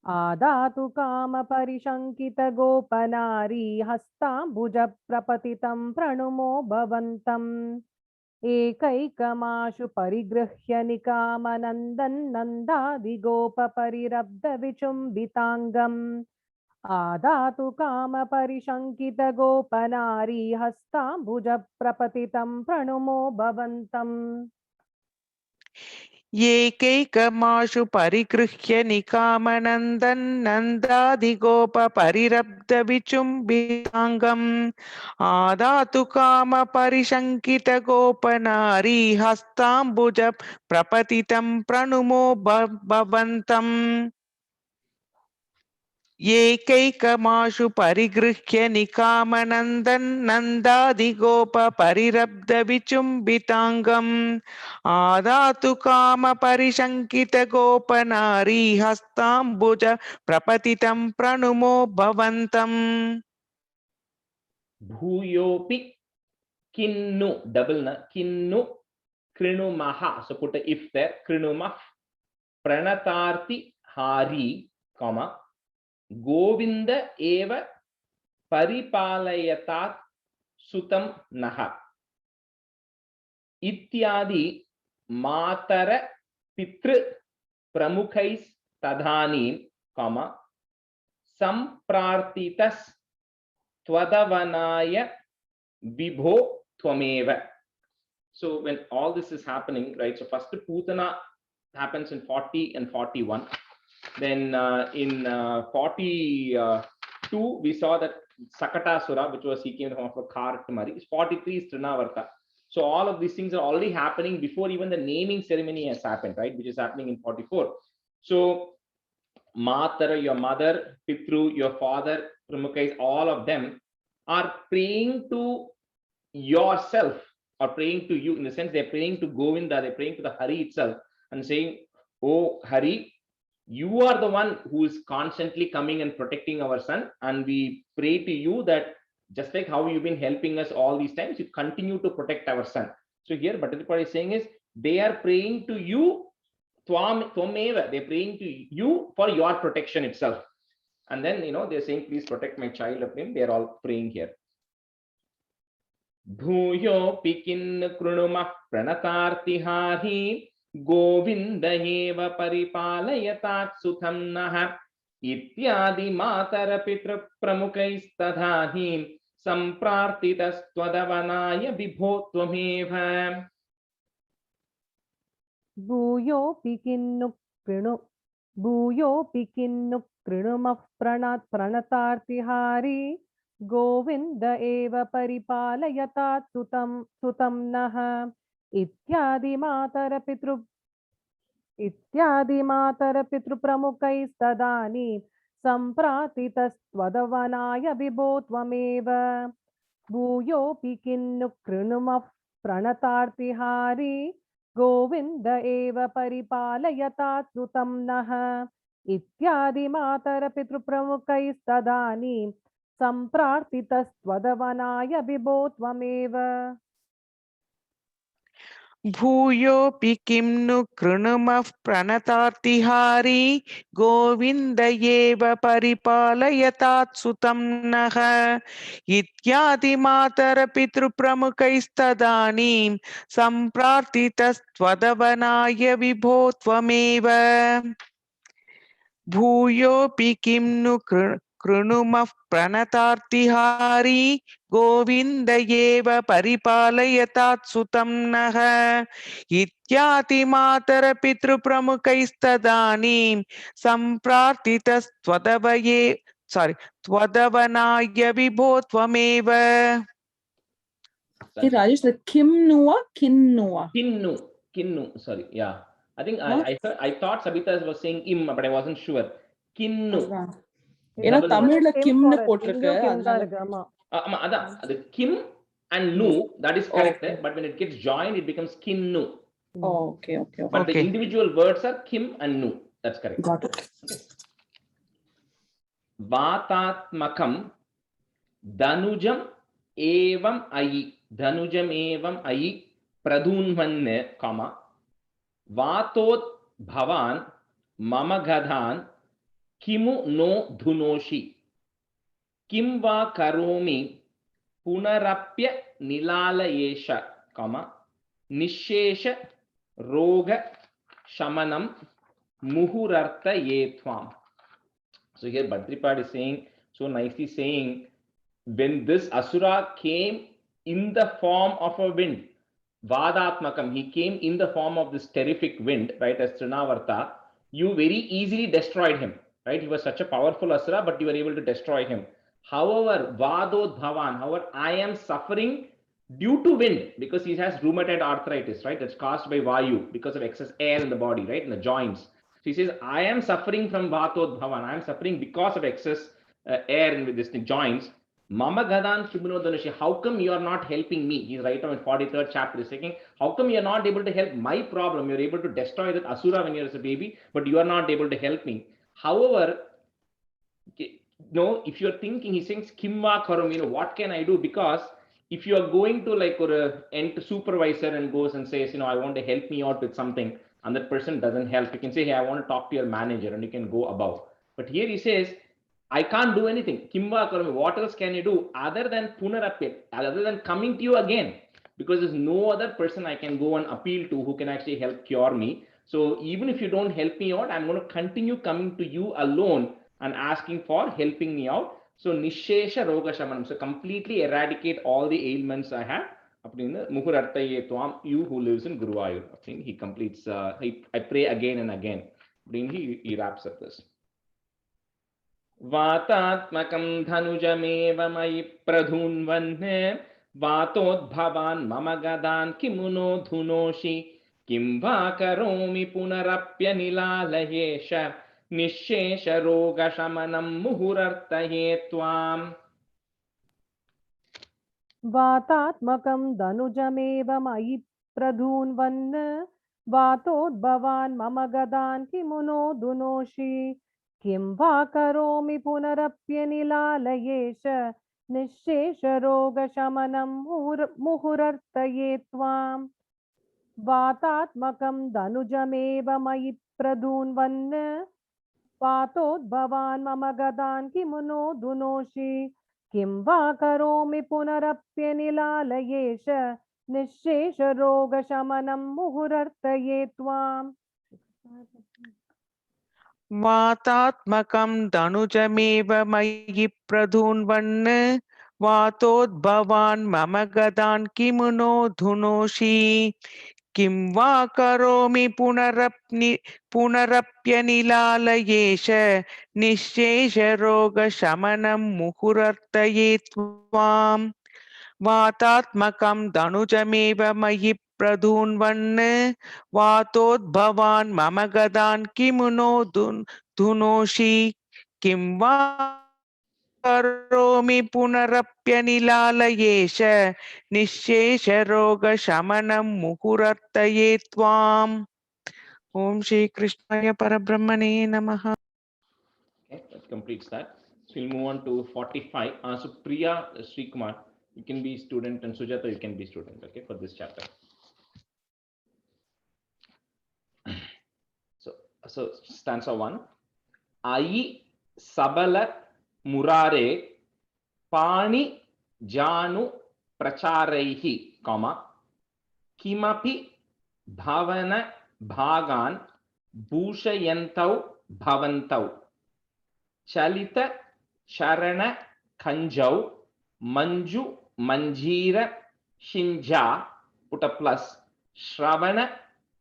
आदातु कामपरिशङ्कितगोपनारी हस्ताम्बुजप्रपतितं प्रणुमो भवन्तम् एकैकमाशु परिगृह्य निकामनन्दन् नन्दादिगोपपरिरब्धविचुम्बिताङ्गम् आदातु कामपरिशङ्कितगोपनारी हस्ताम्बुजप्रपतितं प्रणुमो भवन्तम् एकैकमाशु परिगृह्य निकामनन्दन् नन्दादिगोपपरिरब्धविचुम्बिताङ्गम् आदातु कामपरिशङ्कितगोपनारी हस्ताम्बुजप्रपतितं प्रणुमो भवन्तम् एकैकमाशु परिगृह्य निकामनन्दन् नन्दादिगोपपरिरब्धविचुम्बिताङ्गम् आदातु कामपरिशङ्कितगोपनारी हस्ताम्बुजप्रपतितं प्रणुमो भवन्तम् Bhuyopi kinnu, double na, kinnu krinumaha. So put a if there, krinumah pranatarti hari, comma Govinda eva paripalayatat sutam naha ityadi matara pitru pramukhais tadhanim, comma samprartitas tvadavanaya vibho tvameva. So when all this is happening, right, so first Putana happens in 40 and 41. Then in 42, we saw that Sakatasura, which was he came from a car to marry. 43 is Trinavarta. So all of these things are already happening before even the naming ceremony has happened, right? Which is happening in 44. So Matara, your mother, Pitru, your father, Pramukais, all of them are praying to yourself or praying to you. In the sense, they're praying to Govinda, they're praying to the Hari itself and saying, oh Hari, you are the one who is constantly coming and protecting our son, and we pray to you that just like how you've been helping us all these times, you continue to protect our son. So here Bhattacharya is saying is they are praying to you, Tvameva, they're praying to you for your protection itself. And then they're saying, please protect my child of him. They're all praying here. Bhuyo pikin krunuma pranatarti hari Govinda एव परिपालयतात् सुतं नः इत्यादि मातर पितृप्रमुखैस्तथा हि सम्प्रार्थितस्त्वदवनाय विभो त्वमेव। भूयोऽपि किन्नु कृणुमः प्रणतार्तिहारी गोविन्द एव परिपालयतात् सुतं नः इत्यादि मातरपितृप्रमुखैस्तदानीं सम्प्रार्थितस्त्वदवनाय विभो त्वमेव। भूयोऽपि किन्नु कृणुमः प्रणतार्तिहारी गोविन्द एव परिपालयतात् सुतं नः इत्यादि मातरपितृप्रमुखैस्तदानीं सम्प्रार्थितस्त्वदवनाय विभो त्वमेव। भूयोऽपि किं नु कृणुमः प्रणतार्तिहारी गोविन्द एव परिपालयतात् सुतं नः इत्यादि मातरपितृप्रमुखैस्तदानीं सम्प्रार्थितस्त्वदवनाय विभो त्वमेव। भूयोऽपि किं नु कृणुमः प्रणतार्तिहारी गोविन्द एव परिपालयतात् सुतं नः इत्यादि मातरपितृप्रमुखैस्तदानीं त्वदवनाय विभो त्वमेव। Hey, Rajesh, the Kimnua, Kinnua. Kinnu, sorry, yeah. I think I thought Sabita was saying im, but I wasn't sure. Kinnu. ஏன்னா தமிழ்ல கிம்னு Kim போட்டிருக்கு தான் அதனால இருக்கு. ஆமா. அதான் அது kim and nu, that is correct, but when it gets joined it becomes kinnu. okay. But the individual words are kim and nu, that's correct. Got it. Vatatmakam dhanujam evam ayi pradhunvanne comma vatot bhavan mama gadhan kimu no dhunoshi kim va karomi punarapya nilalayesha comma nishesha roga shamanam muhurartha yetvam. So here Bhadripad is saying, so nicely saying, when this asura came in the form of a wind, Vadatmakam, he came in the form of this terrific wind, right, as Trinavarta, you very easily destroyed him, right? He was such a powerful asura, but you were able to destroy him. However, Vadod Bhavan, however, I am suffering due to wind, because he has rheumatoid arthritis, right? That's caused by Vayu, because of excess air in the body, right, in the joints. So he says, I am suffering from Vatod Bhavan, I am suffering because of excess air in this joints. Mama Gadan Shubhinodanushi, how come you are not helping me? He's right now in 43rd chapter, he's saying, how come you are not able to help my problem? You're able to destroy that asura when you're a baby, but you are not able to help me. However, no, if you're thinking, he's saying, Kimva Karam, what can I do? Because if you are going to like or a supervisor and goes and says, I want to help me out with something, and that person doesn't help, you can say, hey, I want to talk to your manager, and you can go above. But here he says, I can't do anything. Kimva karami, what else can you do other than punarapya, other than coming to you again? Because there's no other person I can go and appeal to who can actually help cure me. So even if you don't help me out, I'm going to continue coming to you alone and asking for helping me out. So nishesha roga shamanam, so completely eradicate all the ailments I have. Muhurarthaye tvam, you who lives in Guruvayur. I think he completes, I pray again and again. He wraps up this. Vatatmakam dhanujameva mayi pradhunvanne vatodbhavan mama gadan kimuno dhunoshi kim va karomi punarapya nilalayesha nishesha roga shamanam muhurartaye tvam. वातात्मकं धनुजमेव मयि प्रधून्वन् वातोद्भवान् मम गदान् किमुनो दुनोषि किं वा करोमि पुनरप्यनिलालयेश निःशेषरोगशमनं मुहुरर्तये त्वाम् वातात्मकं धनुजमेव मयि प्रधून्वन् वातोद्भवान् मम गदान् किमुनो दुनोषि किं वा करोमि पुनरप्यनिलालयेश निःशेषरोगशमनं मुहुरर्तये त्वाम् वातात्मकं धनुजमेव मयि प्रधून्वन् वातोद्भवान् मम गदान् किमु नो धुनोषि किं वा करोमि पुनरप्यनिलालयेश निःशेषरोगशमनं मुहुरर्तये त्वाम् वातात्मकं धनुजमेव मयि प्रधून्वन् वातोद्भवान् मम गदान् किमु नो धुनोषि किं वा करोमि पुनरप्यनिलालयेश निःशेषरोगशमनं मुहुरर्तये त्वाम् ओम श्री कृष्णाय परब्रह्मणे नमः. Okay, that completes that. So we'll move on to 45. So Priya Srikumar, you can be student, and Sujata, you can be student, okay, for this chapter. So stanza 1. Ai sabala murare pani janu pracharaihi, comma, kimapi bhavana bhagan bhushayantau bhavantau chalita charana kanjau manju manjira shinja, put a plus, shravana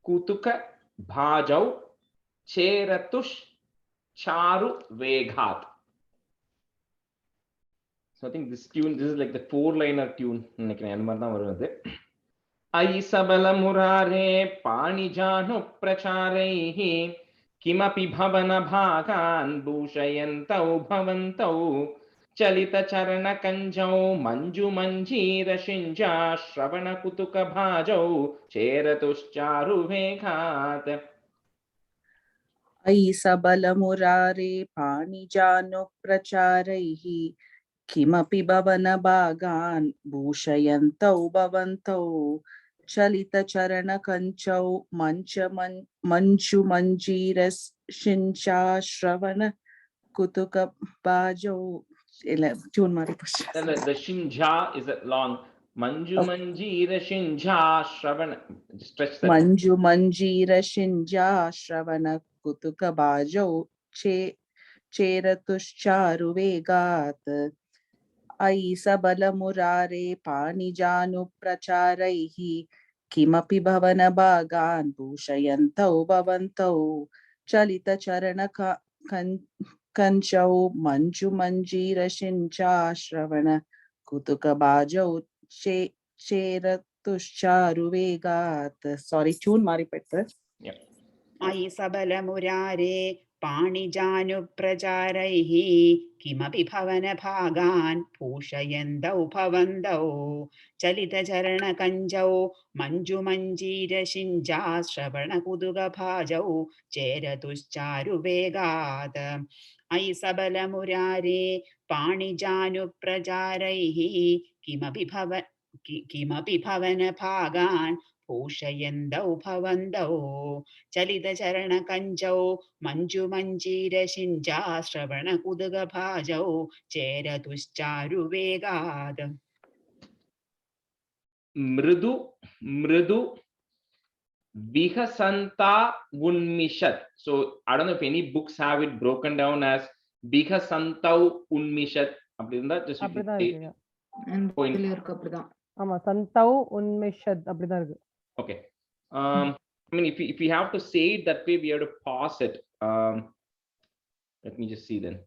kutuka bhajau cheratush charu veghat. So I think this tune, this is like the 4-liner tune. Ai sabala murare panijanu pracharaihi kimapi bhavana bhagan bhushayantau bhavantau chalita charana kanjau manju manjira shinja shravana kutuka bhajau cheratushcharu veghat. Ai sabala murare panijanu pracharaihi kimapi bhavana bhagan bhushayantau bhavantau chalita charana kanchau manchu manjiras shincha shravana kutuka bhajau. Tune mari The shinja is a long manju manjira shinja shravana. Stretch that. Manju manjira shinja shravana kutuka bhajau cheratushcharu vegat. Ai sabala murare panijanu pracharaihi kimapi bhavana bhagan bhushayantau bhavantau chalita charana kanchau manju manjira shincha shravana kutuka bhajau cheratushcharu vegat. Sorry, tune mari pettu. Yeah. Ai sabala murare पाणिजानु प्रचारैः किमपि भवन भागान् भूषयन्तौ भवन्तौ चलितचरणकञ्जौ मञ्जुमञ्जीरशिञ्जा श्रवणकुतुकभाजौ चेरतुश्चारुवेगात् अयि सबलमुरारे पाणिजानु प्रचारैः किमपि भवन भागान् भूषयन्तौ भवन्तौ चलितचरणकञ्जौ मञ्जुमञ्जीरशिञ्जा श्रवणकुतुकभाजौ चेरतुश्चारुवेगात्. मृदु मृदु vihasanta unmishat. So I don't know if any books have it broken down as vihasantau unmishat. Just okay. I mean, if we have to say it that way, we have to pause it. Let me just see then.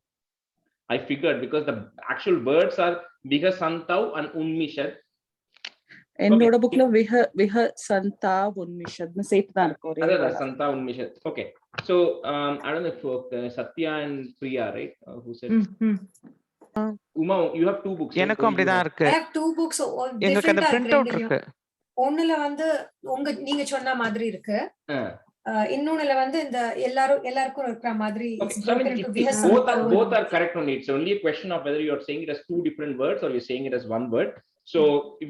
I figured because the actual words are vihasantau and unmishat. என்னோட bookல விஹ சந்தா உன்மிஷத்னு சேர்த்து தான் இருக்கு ஒரே அதான் சந்தா உன்மிஷத். Okay, so I don't know if Satya and Priya, right, who said Uma, you have 2 books. எனக்கும் அப்படிதான் இருக்கு. I have 2 books. எனக்கு அந்த print out இருக்கு. ஒண்ணுல வந்து நீங்க சொன்ன மாதிரி இருக்கு, இன்னொன்னுல வந்து இந்த எல்லாருக்கும் இருக்கிற மாதிரி. Both are correct only. It's only a question of whether you are saying it as 2 different words or you're saying it as 1 word. So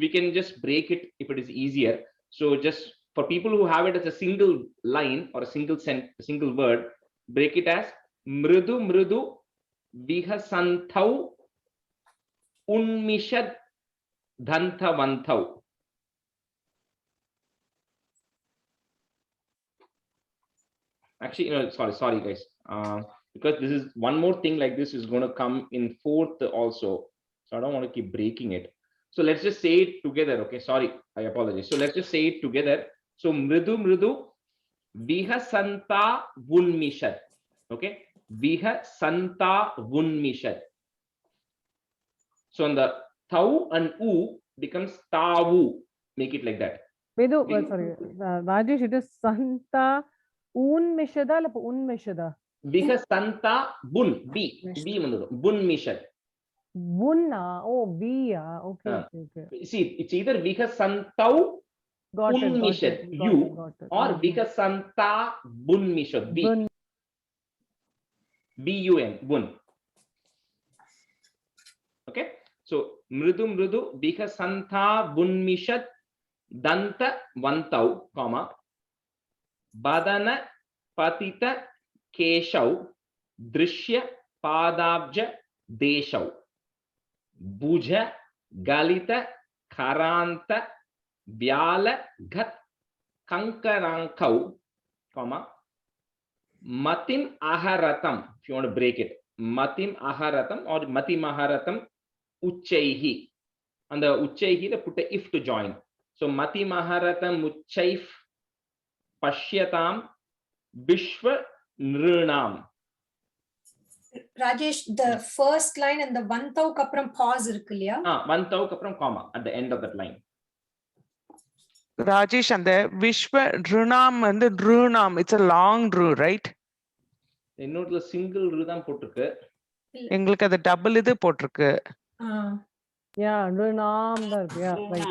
we can just break it if it is easier. So just for people who have it as a single line or a single word, break it as mridu mridu vihasantau unmishad dhantavantau. Actually, sorry guys, because this is one more thing like this is going to come in fourth also, so I don't want to keep breaking it. So let's just say it together. Okay, sorry, I apologize. So let's just say it together. So mridu mridu vihasanta vulmishat. Okay, vihasanta vulmishat. So on the tau and u becomes tavu. Make it like that. Vedu, sorry, Rajesh, it is Santa Unmishada or Unmishada? Vihasanta bun b vandu bun mishat. Bunna, oh, B, okay, Ah. okay. See, it's either vihasantau Got it, unmishat got you it, got it. or vihasanta bun mishat b. Bun. bun bun. Okay, so mridu mridu vihasanta bun mishat danta vantau comma badana patita keshau drishya padabja deshau bhuja galita karanta vyala ghat kankarankau comma matim aharatam. If you want to break it, matim aharatam or matim aharatam uchaihi. On the uchaihi they put a if to join. So matim aharatam uchaif pashyatam vishva nrunam. Rajesh, the first line and the vantau kapram pause irukku illaya? Vantau kapram comma at the end of that line. Rajesh, and the Vishwa Drunam and the Drunam, it's a long Dru, right? இன்னொருல single rhythm போட்டுருக்கு. எங்களுக்கு அது டபுள் இது போட்டிருக்கு. Yeah, Nrunam, yeah, right.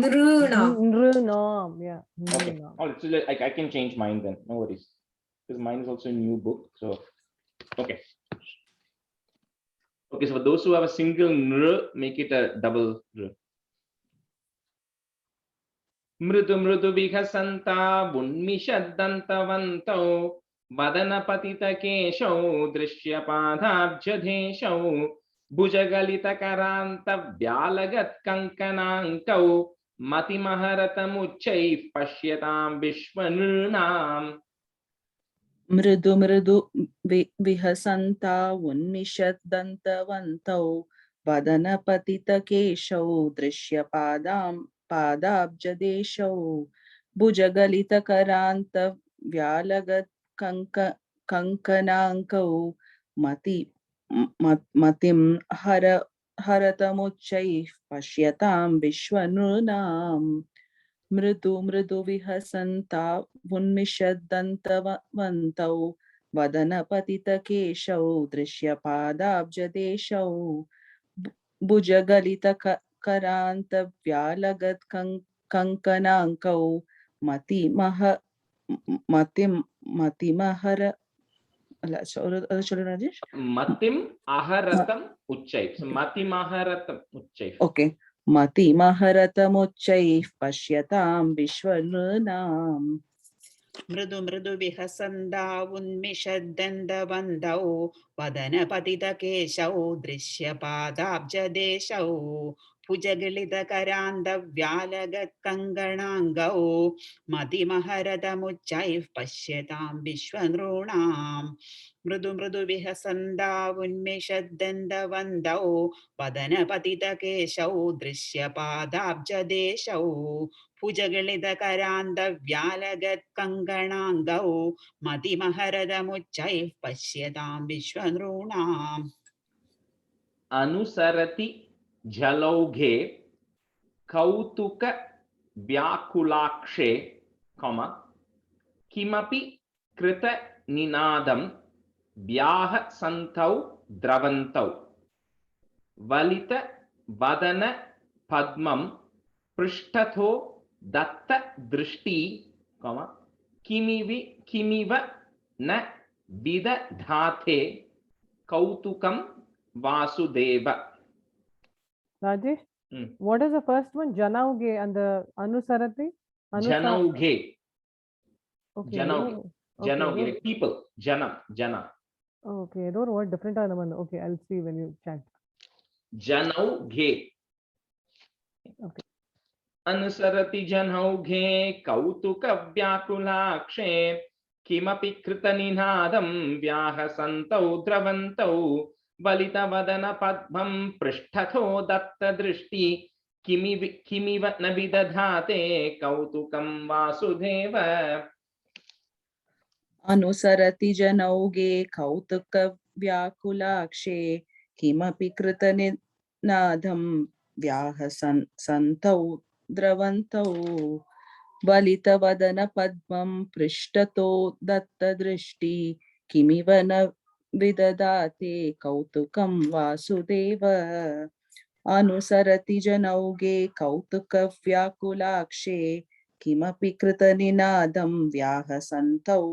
Nrunam. Nrunam, yeah. Okay, Nrunam. all right, so I can change mine then, no worries, because mine is also a new book. So okay, so for those who have a single nr, make it a double r. Mridu mridu vihasanta bunmishadantavantau vadana patita keshau drishya padhabjadheshau bhujagalita karanta vyalagat kankanankau matimaharatam pashyatam vishwanunam. मृदु मृदु विहसन्ता उन्मिषद्दन्तवन्तौ वदनपतितकेशौ दृश्यपादाब्जदेशौ भुजगलितकरान्तव्यालगत्कङ्कनाङ्कौ मतिं हरतमुच्चैः पश्यतां विश्वनृणाम्. मृदु मृदु विहसन्ता उन्मिषद्दन्तवन्तौ वदनपतितकेशौ दृश्यपादाब्जदेशौ भुजगलितकरान्तव्यालगत्कङ्कनाङ्कौ मतिमहर Rajesh Matim aharatam uchchai. So matimaharatam uchchai. Okay. मतिमहरतमुच्चैः पश्यतां विश्वनृणाम्. मृदु मृदु विहसन्दा उन्मिषद्दन्तवन्तौ वदनपतितकेशौ दृश्यपादाब्जदेशौ भुजगलितकरान्तव्यालगत्कङ्कणाङ्गौ मतिमहरतमुच्चैः पश्यतां विश्वनृणाम्. मृदु मृदु विहसन्दा उन्मिषद्दन्तवन्तौ वदनपतितकेशौ दृश्यपादाब्जदेशौ भुजगलितकरान्तव्यालगत्कङ्कणाङ्गौ मतिमहरतमुच्चैः पश्यतां विश्वनृणाम्. Anusarati jalauge kautuka vyakulakshe comma kimapi krita ninadam vyaha santau dravantau valita vadana padmam prishtatho datta drishti comma kimiva na vidadhate kautukam vasudeva. Rajesh, what is the first one? Janauge and the Anusarati? Janauge. Okay. Janauge. Okay, Janauge, no. like people. Jana. Okay, I don't know what different are the one. Okay, I'll see when you chat. Janauge. Okay. Anusarati janauge kautuka vyakulakshe किमपि कृतनिनादं व्याहसन्तौ द्रवन्तौ वलितवदन पद्मं पृष्ठतो दत्तदृष्टि किमिव न विदधाते कौतुकं वासुदेव अनुसरति जनौगे कौतुक व्याकुलाक्षे किमपि कृतनिनादं व्याहसन्तौ द्रवन्तौ वलितवदन पद्मं पृष्ठतो दत्तदृष्टि किमिव न विदधाते कौतुकं वासुदेव अनुसरति जनौगे कौतुकव्याकुलाक्षे किमपि कृतनिनादं व्याहसन्तौ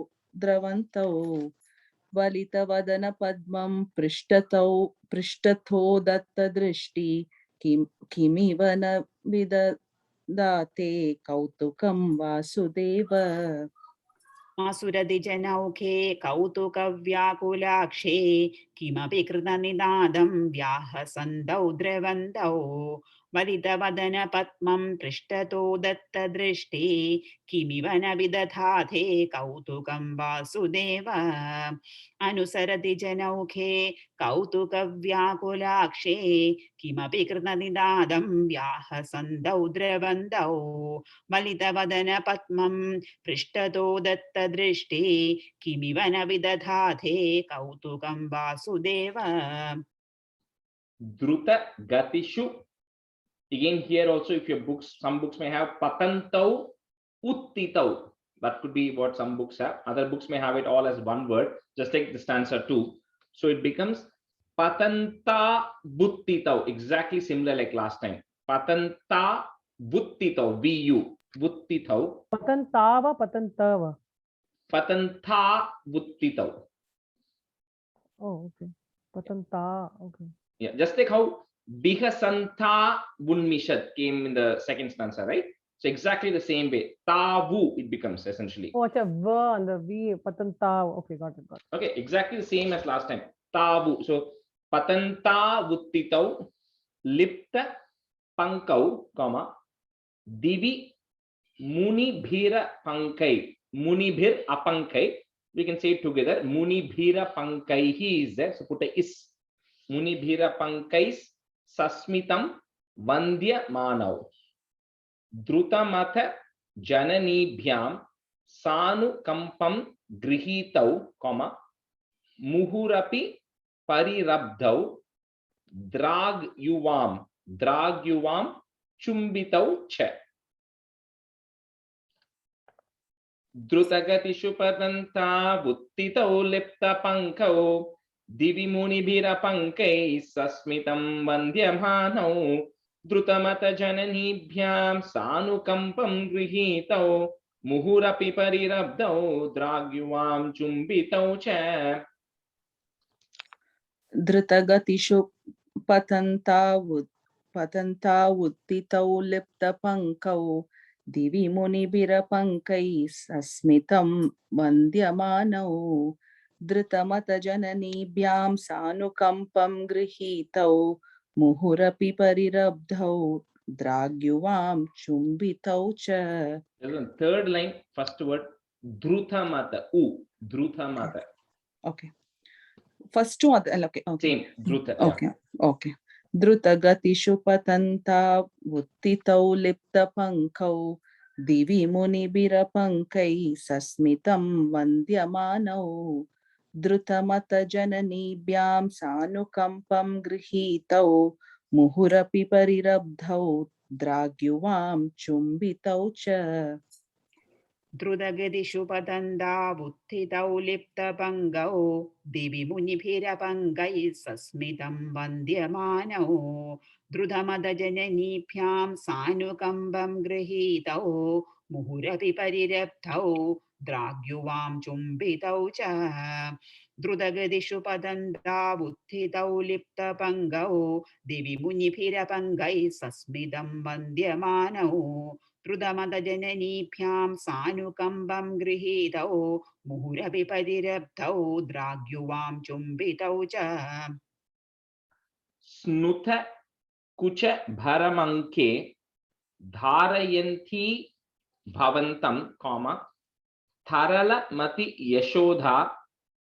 द्रवन्तौ वलितवदन पद्मं पृष्ठतो दत्तदृष्टि किमिव न विदधाते कौतुकं वासुदेव आसुरदिजनौखे कौतुकव्याकुलाक्षे किमपि कृतनिनादं व्याहसन्तौ द्रवन्तौ वलितवदन पद्मं पृष्ठतो दत्तदृष्टि किमिव न विदधाते कौतुकं वासुदेव अनुसरति जनौखे कौतुकव्याकुलाक्षे किमपि कृतनिनादं व्याहसन्तौ द्रवन्तौ वलितवदन पद्मं पृष्ठतो दत्तदृष्टि किमिव न विदधाते कौतुकं Vasudev Druta gatishu. Again here also, if your books, some books may have patantau uttitau. That could be what some books have. Other books may have it all as one word. Just take the stanza 2. So it becomes patanta buttitau. Exactly similar like last time. Patanta buttitau. Bu. Buttitau. Patantava, patantava. Patanta buttitau. Oh, okay. Patanta, okay. Yeah, just like how Bihasanta Bunmishad came in the second stanza, right? So exactly the same way. Tavu it becomes essentially. Oh, acha, va and the V, patanta. Okay, got it, got it. Okay, exactly the same as last time. Tavu. So patanta vuttitau lipta pankau, comma, divi muni bhira pankai. Muni bhir apankai. We can say it together. Muni bhira pankai. He is there. So put a is. Muni bhira pankais sasmitam vandya manav. Drutamata jananibhyam sanu kampam grihitau, comma, muhurapi parirabdau drag yuvam chumbitau cha. Drutagatishu padanta vuttitau lipta pankau divi munibhira pankai sasmitam vandyamhanau drutamata jananibhyam sanukampam grihitau muhurapi parirabdau dragyuvam chumbitau cha. धृतगतिषु पतन्तावुत्थितौ लिप्तपङ्कौ दिवि मुनिभिरपङ्कैः सस्मितं वन्द्यमानौ धृतमतजननीभ्यां सानुकम्पं गृहीतौ मुहुरपि परिरब्धौ द्राग्युवां चुम्बितौ च. Third line, first word, dhrutamata. Dhrutamata. Okay. First two are okay. Same, dhruta. Okay. Okay. Drutagatishu patanta vuttitau liptapankau divi munibhirapankai sasmitam vandyamanau drutamata jananibhyam sanukampam grihitau muhurapi parirabdhau dragyuvam chumbitau cha. द्रुतगतिषु पतन्ता उत्थितौ लिप्तपङ्गौ दिवि मुनिभिरपङ्गैः सस्मितं वन्द्यमानौ द्रुतमदजननीभ्यां सानुकम्पं गृहीतौ मुहुरपि परिरब्धौ द्राग्युवां चुम्बितौ च द्रुतगतिषु पतन्ता उत्थितौ लिप्तपङ्गौ दिवि मुनिभिरपङ्गैः सस्मितं वन्द्यमानौ द्रुतमदजननीभ्यां सानुकम्पं गृहीतौ मुहुरपि परिरब्धौ द्राग्युवां चुम्बितौ च. Snuta kucha bharamanke dharayanti bhavantam, comma, Tharala Mati Yashodha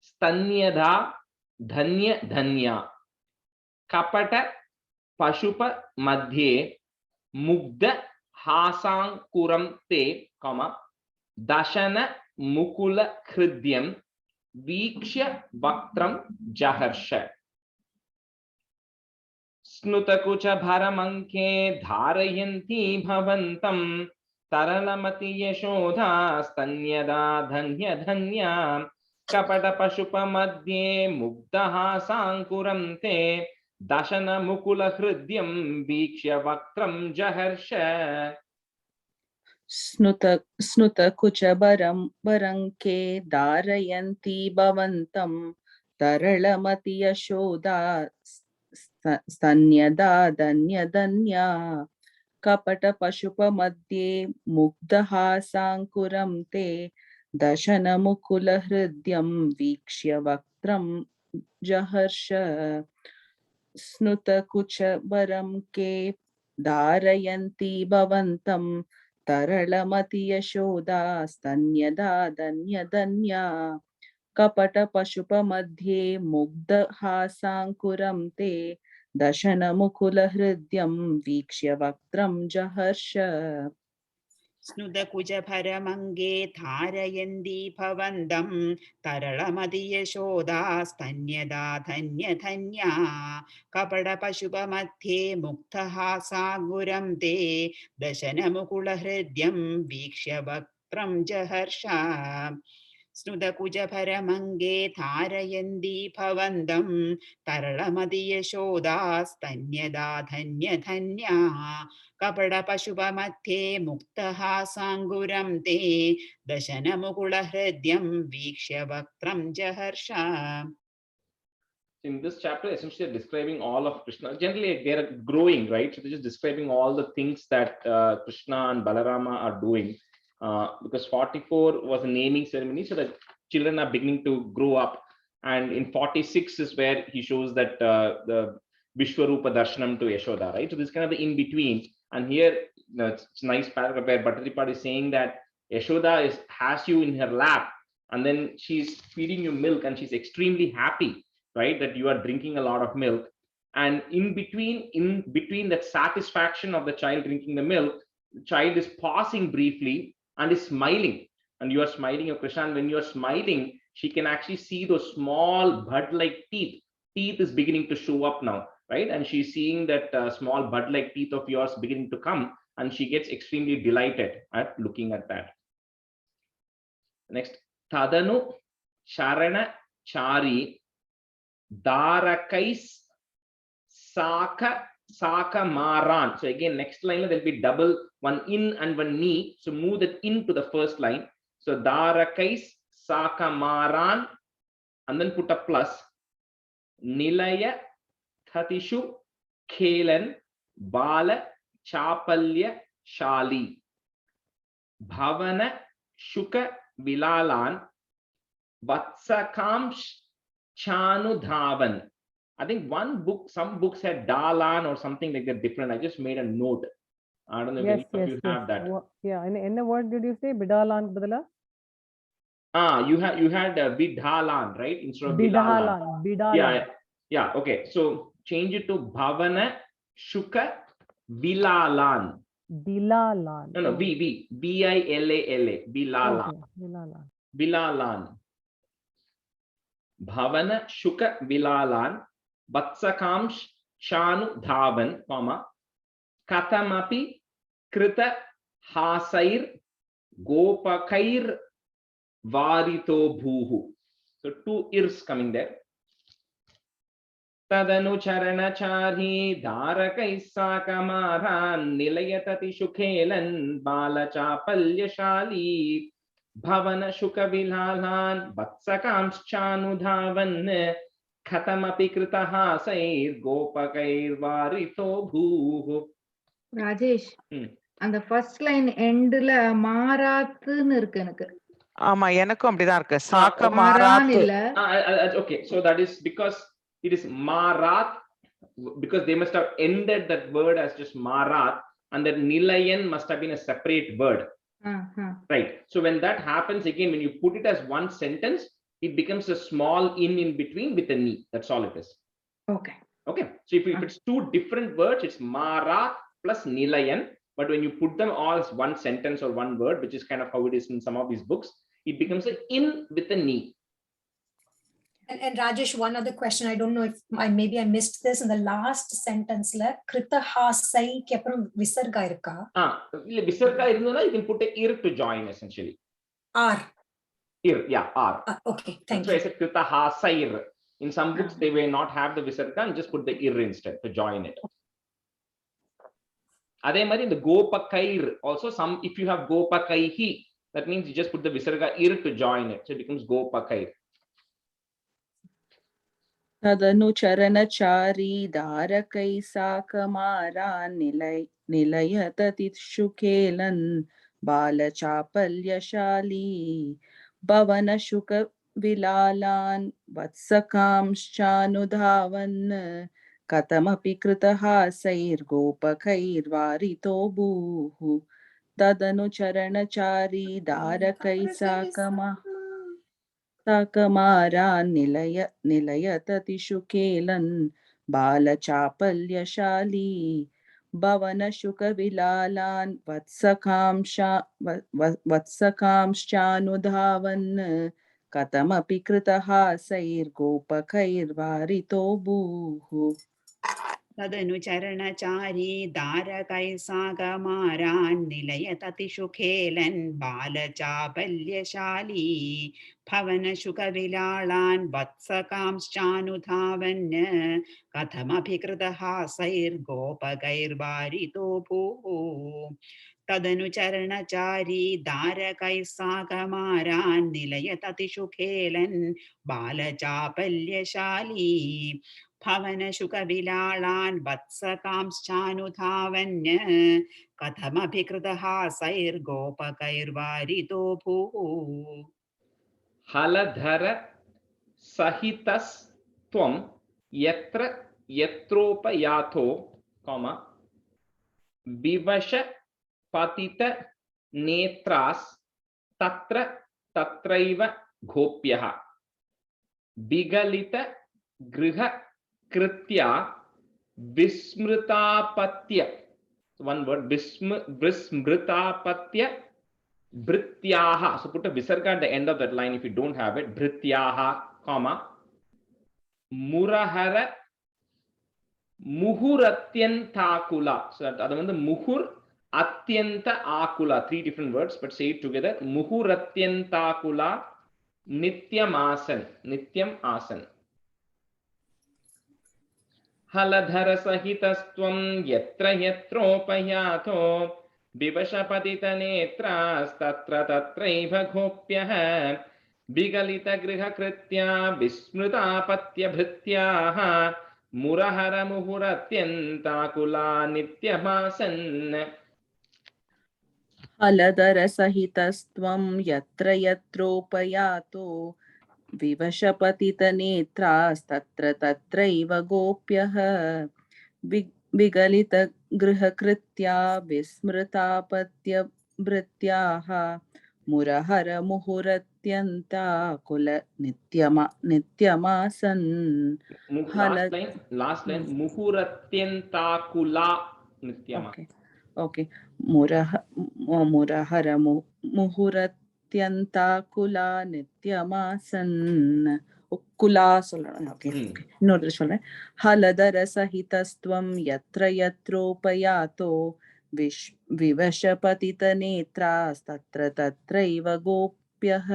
Stanyada Dhanya Dhanya Kapata Pashupa Madhye Mugdha Hasankuram Te, Dashana Mukula Khridyam Vikshya Vaktram Jaharsha Snutakucha Bharamanke Dharayanti Bhavantam Taralamati Yashodha Stanyada Dhanya Dhanya Kapata Pashupa Madhye Mugdha Sankuram Te Dashana Mukula Hridyam Vikshya Vaktram Jaharsha Snuta Kucha Baranke Dharayanti Bhavantam Taralamati Yashoda Stanyada Dhanya Dhanya Kapata Pashupa Madhye Mugdha Sankuram Te Dashana Mukula Hridyam Vikshya Vaktram Jaharsha Snuta Kucha Baramke Dharayanti Bhavantam Taralamati Yashoda Stanyada Dhanya Dhanya Kapata Pashupa Madhye Mugdha Sankuram Te Dashana Mukula Hridyam Vikshya Vaktram Jaharsha Snudakuja Paramange Tharayandi Bhavandam Taralamati Yashoda Stanyada Dhanya Dhanya Kapada Pashupa Mathe Muktaha Saguram Te Dashana Mukula Hridyam Vikshya Vaktram Jaharsha Snudakuja Paramange Tharayandi Bhavandam Taralamati Yashoda Stanyada Dhanya Dhanya Kapada Pashupa Mathe Muktaha Sanguram Te Dashana Mukula Hridyam Vikshya Vaktram Jaharsha. In this chapter, essentially they're describing all of Krishna. Generally, they're growing, right? So they're just describing all the things that Krishna and Balarama are doing. Because 44 was a naming ceremony, so that children are beginning to grow up. And in 46 is where he shows that the Vishwarupa Darshanam to Yashoda, right? So this is kind of the in-between. And here, it's a nice paragraph where Bhattaripad is saying that Yashoda has you in her lap, and then she's feeding you milk, and she's extremely happy, right, that you are drinking a lot of milk. And in between that satisfaction of the child drinking the milk, the child is pausing briefly and is smiling, and you are smiling of Krishna. And when you are smiling, she can actually see those small bud-like teeth is beginning to show up now, right? And she's seeing that small bud-like teeth of yours beginning to come, and she gets extremely delighted at looking at that. Next, Tadanu Sharana Chari Darakais Saka Maran. So again, next line there'll be double, one in and one ni. So move that in to the first line. So Darakais Saka Maran, and then put a plus. Nilaya Thatishu Kelan Bala Chapalya Shali Bhavana Shuka Vilalan Vatsakamsh Chanu Dhavan. I think some books had Dalan or something like that different. I just made a note. I don't know if any of you have that. Yeah, in the word did you say Bidalan Badala? You had Vidhalan, right? Instead of Bidalan. Yeah. Okay. So change it to Bhavana Shuka Vilalan. Bilalan. No, Bilala. Bilala. Okay, Bilalan. Bhavana Shuka Vilalan Vatsakamsh Chanu Dhavan, Katamapi Krita Hasair Gopakair Varito Bhuhu. So two irs coming there. Tadanu Charanachari Dharakai Sakamaran Nilayatati Shukelan Bala Chapalya Shali Bhavana Shuka Vilalan Vatsakams Chanu Dhavan Katamapi Krita Hasair Gopakair Varito Bhuhu. Rajesh, and the first line end la மாறாத்துன்னு இருக்கு எனக்கு. ஆமா எனக்கும் அப்படிதான் இருக்கு. சாக்க மாறாத்து. Okay, so that is because it is marat, because they must have ended that word as just marat, and that nilayan must have been a separate word. Right. So when that happens again, when you put it as one sentence, it becomes a small in between with a ni. That's all it is. Okay. Okay. So if it's two different words, it's Marat plus Nilayan. But when you put them all as one sentence or one word, which is kind of how it is in some of these books, it becomes an in with a ni. And Rajesh, one other question. I don't know if maybe I missed this in the last sentence. Krita hasai ke appuram visarga irukka? Visarga irundha, you can put a ir to join essentially. R. Ir, yeah, R. Okay, thank you. you. I said Krita hasair. In some books, they may not have the visarga and just put the ir instead to join it. Adhe mari the gopakair also, some if you have gopakaihi, that means you just put the visarga ir to join it, so it becomes gopakair. तदनु चरणचारी दारकै साकमारान् निलयततिषु खेलन् बालचापल्यशाली भवनशुकविलालान् वत्सकांश्चानुधावन् कथमपि कृतहासैर्गोपकैर्वारितो भूः तदनु चरणचारी दारकै साकमारान् निलयततिषु खेलन् बालचापल्यशाली भवनशुकविलालान् वत्सकांश्चानुधावन् कथमपि कृतहासैर्गोपकैर्वारितो भूः तदनुचरणचारी दारकै सागमारान् निलयततिषु खेलन् बालचापल्यशाली भवनशुकविलालान् वत्सकांश्चानुधावन् कथमपि कृतहासैर्गोपकैर्वारितो भूः तदनुचरणचारी दारकै सागमारान् निलयततिषु खेलन् बालचापल्यशाली भवनशुकविलालान् वत्सकांश्चानुधावन् कथमपि कृतहासैर्गोपकैर्वारितो भूः हलधर सहितस्त्वं यत्र यत्रोपयातो विवश पतित नेत्रास् तत्र तत्रैव गोप्यः विगलित गृह कृत्या विस्मृतापत्य, one word, विस्मृतापत्य भृत्याः. So put a visarga at the end of that line if you don't have it. Bhrityaha, comma, murahara muhuratyantakula. So that other one, the muhur atyanta akula. Three different words, but say it together. Muhuratyantakula nityam asan. Nityam asan. हलधर सहितस्त्वं यत्र यत्रोपयातो विवशपतितनेत्रास्तत्र तत्रैव गोप्यः विगलितगृहकृत्या विस्मृतापत्यभृत्याः मुरहरमुहुरत्यन्ताकुला नित्यमासन् हलधर सहितस्त्वं यत्र यत्रोपयातो विवशपतितनेत्रास्तत्र तत्रैव गोप्यः विगलितगृहकृत्या विस्मृतापत्यभृत्याः मुरहरमुहुरत्यन्ताकुल नित्यमासन्. Last line muhuratyantakula nityama. Okay. முரஹரமுहुरत्यन्ताकुला नित्यमासन्. कुला சொல்லணும். Okay. இன்னொரு சொல்றேன். हलधर सहितस्त्वं यत्र यत्रोपयातो विवशपतितनेत्रास्तत्र तत्रैव गोप्यः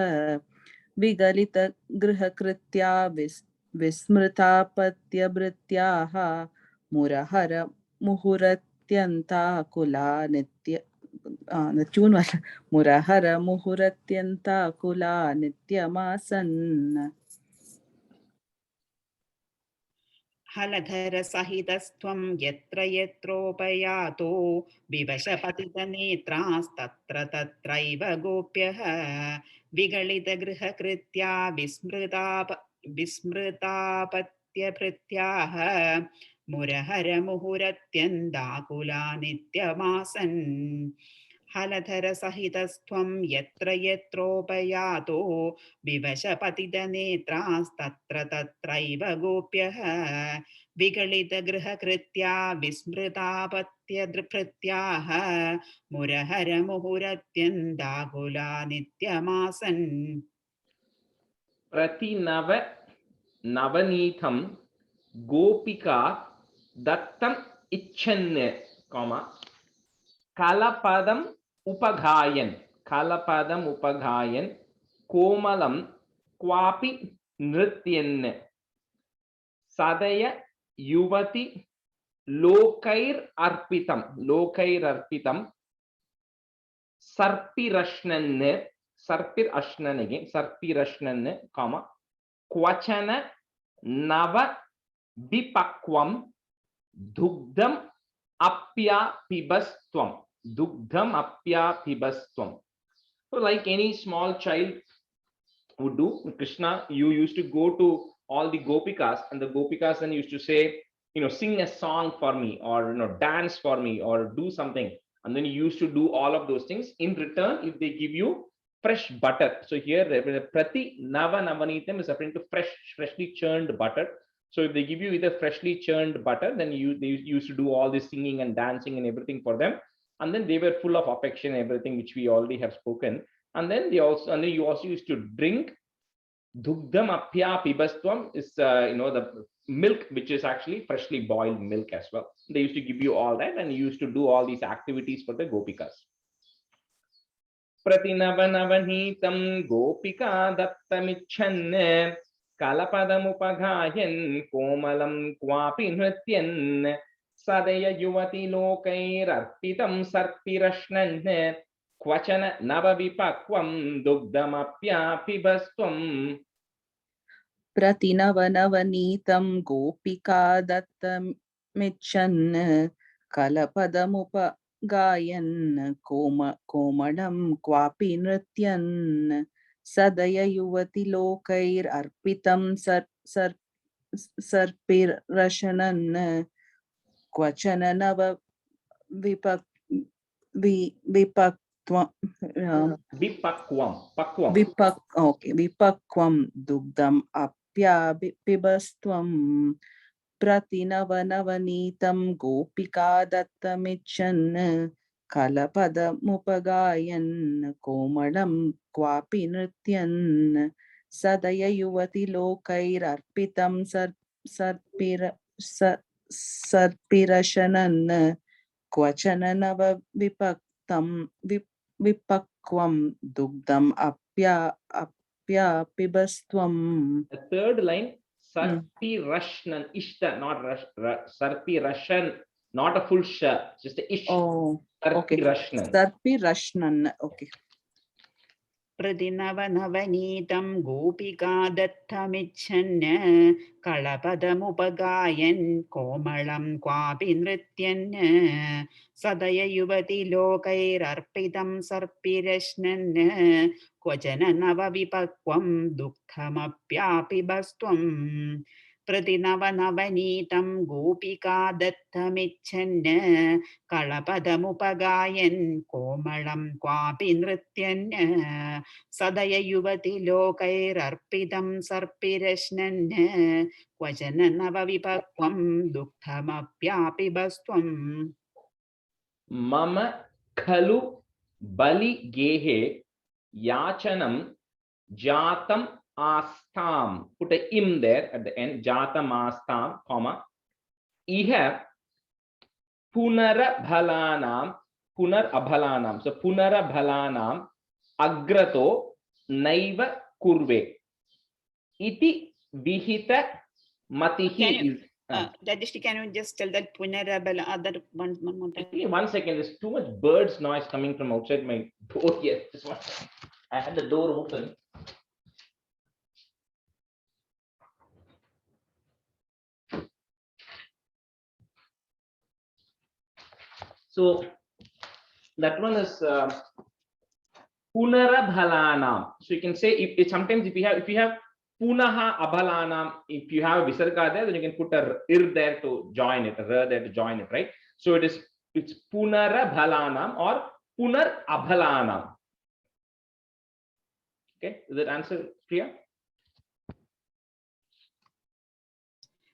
विगलितगृहकृत्या विस्मृतापत्यभृत्याः मुरहरमुहुरत्यन्ताकुला मुरहरमुहुरत्यन्ताकुला नित्यमासन्. हलधर सहितस्त्वं यत्र यत्रोपयातो विवशपतितनेत्रास्तत्र तत्रैव गोप्यः विगलितगृहकृत्या विस्मृतापत्यभृत्याः मुरहरमुहुरत्यन्ताकुला नित्यमासन्. हलधरसहितस्त्वं यत्र यत्रोपयातो विवशपतितनेत्रास्तत्र तत्रैव गोप्यः विगलितगृहकृत्या विस्मृतापत्यदृभृत्याः मुरहरमुहुरत्यन्दाकुला नित्यमासन् प्रतिनव नवनीतं गोपिका दत्तम इच्छन्, कॉमा कलपदम उपगायन कोमलं क्वापि नृत्यन् सदय युवति लोकैरर्पितं सर्पिरश्नन्, कॉमा क्वचन नव विपक्वं दुग्धम apyapibastvam. So like any small child would do, Krishna, you used to go to all the gopikas, and the gopikas then used to say, sing a song for me, or dance for me, or do something, and then you used to do all of those things. In return, if they give you fresh butter, so here prati navanitam is referring to freshly churned butter. So if they give you either freshly churned butter, then they used to do all this singing and dancing and everything for them, and then they were full of affection and everything, which we already have spoken. And then you also used to drink dugdham apya pibastvam, is the milk, which is actually freshly boiled milk as well. They used to give you all that, and you used to do all these activities for the gopikas. Pratinavanitam gopika dattamicchan Kalapadamupagayan komalam kwapi nrityan sadaya yuvati lokairarpitam sarpirashnan kvachana navavipakvam dugdhamapyapibastvam. Pratinavanitam gopika dattamicchan kalapadamupa komadam kwapi nrityan Sadaya yuvati lokair arpitam sarpirashanan kvachana nava vipakvam dugdam apya pibastvam pratinavanitam gopika dattamicchan Kalapadamupagayan komadam kwapi nrityan sadaya yuvati lokairarpitam sarpirashanan kvachana nava vipakvam dugdam apya pibastvam. The third line, sarpirashnan, ishta, not sarpirashan, not a full sha, just a ish. Oh. Okay. Sarpirashnan. Okay. Pradinavanitam gopika dattamicchan kalapadamupagayan komalam kwapi nrityan sadaya yuvati lokairarpitam sarpirashnan kvachana navavipakvam dukhamapyapibastvam. Pratinavanitam gopika dattamicchan kalapadamupagayan komalam kwapi nrityan sadaya yuvati lokairarpitam sarpirashnan kvachana navavipakvam dukhamapyapibastvam. Mama khalu bali gehe yachanam jatam astam. Put a im there at the end. Jatam astam, comma. Iha punarabhalanam. So punarabhalanam agrato naiva kurve. Iti vihita matihi. Rajeshri, can you just tell that punarabhala other one more time? 1 second. There's too much birds noise coming from outside my door here. Just 1 second. I had the door open. So that one is punarabhalanam. So you can say if sometimes if you have punaha abhalanam, if you have a visarga there, then you can put a ir there to join it, a ra there to join it, right? So it's punarabhalanam or punar abhalanam. Okay, is that answer clear?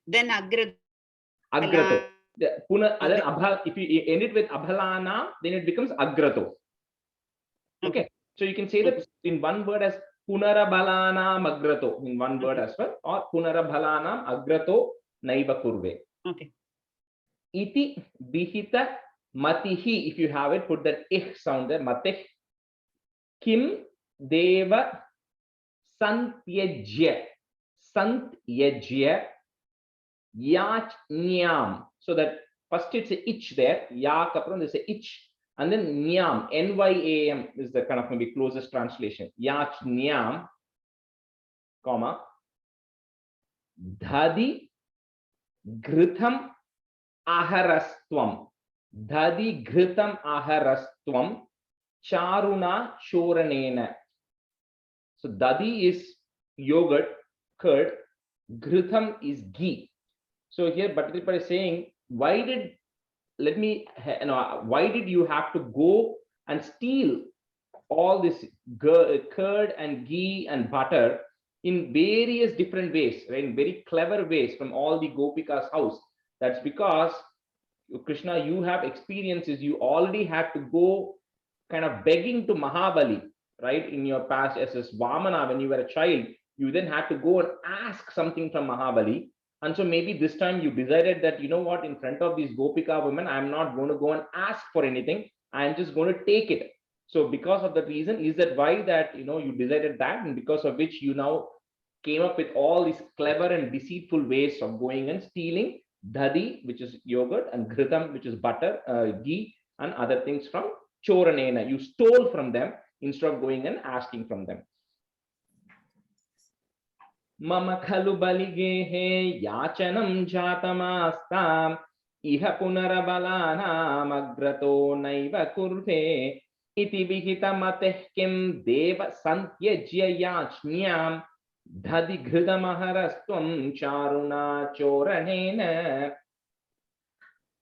Then agrato. The punar, then abha, if you end it with abhalana, then it becomes agrato. Okay, so you can say that in one word as punarabalanam agrato, in one word as well, or punarabalanam agrato naiva kurve. Okay. Iti bihita matihi, if you have it, put that ich sound there, matih. Kim deva santyajya yachnyam. So that first it's a ich there, ya kapran, there's a ich, and then nyam, nyam is the kind of maybe closest translation. Yachnyam, comma, dhadi ghritam aharastvam. Dhadi ghritam aharastvam charuna shoranena. So dadi is yogurt, curd, ghritam is ghee. So here Bhattacharya is saying, why did you have to go and steal all this curd and ghee and butter in various different ways, right? In very clever ways from all the Gopika's house? That's because, Krishna, you have experiences. You already had to go kind of begging to Mahabali, right? In your past as Vamana, when you were a child, you then had to go and ask something from Mahabali. And so maybe this time you decided that, you know what, in front of these Gopika women, I'm not going to go and ask for anything. I'm just going to take it. So because of that reason, is that why that, you decided that, and because of which you now came up with all these clever and deceitful ways of going and stealing dhadi, which is yogurt, and ghritam, which is butter, ghee, and other things from choranena. You stole from them instead of going and asking from them. Mama khalu baligehe yachanam jatamastam iha punarabalanam agrato naiva kurve iti vihita mateh kim deva santyajya yachnyam dhadi ghridamaharastvam charuna choranena.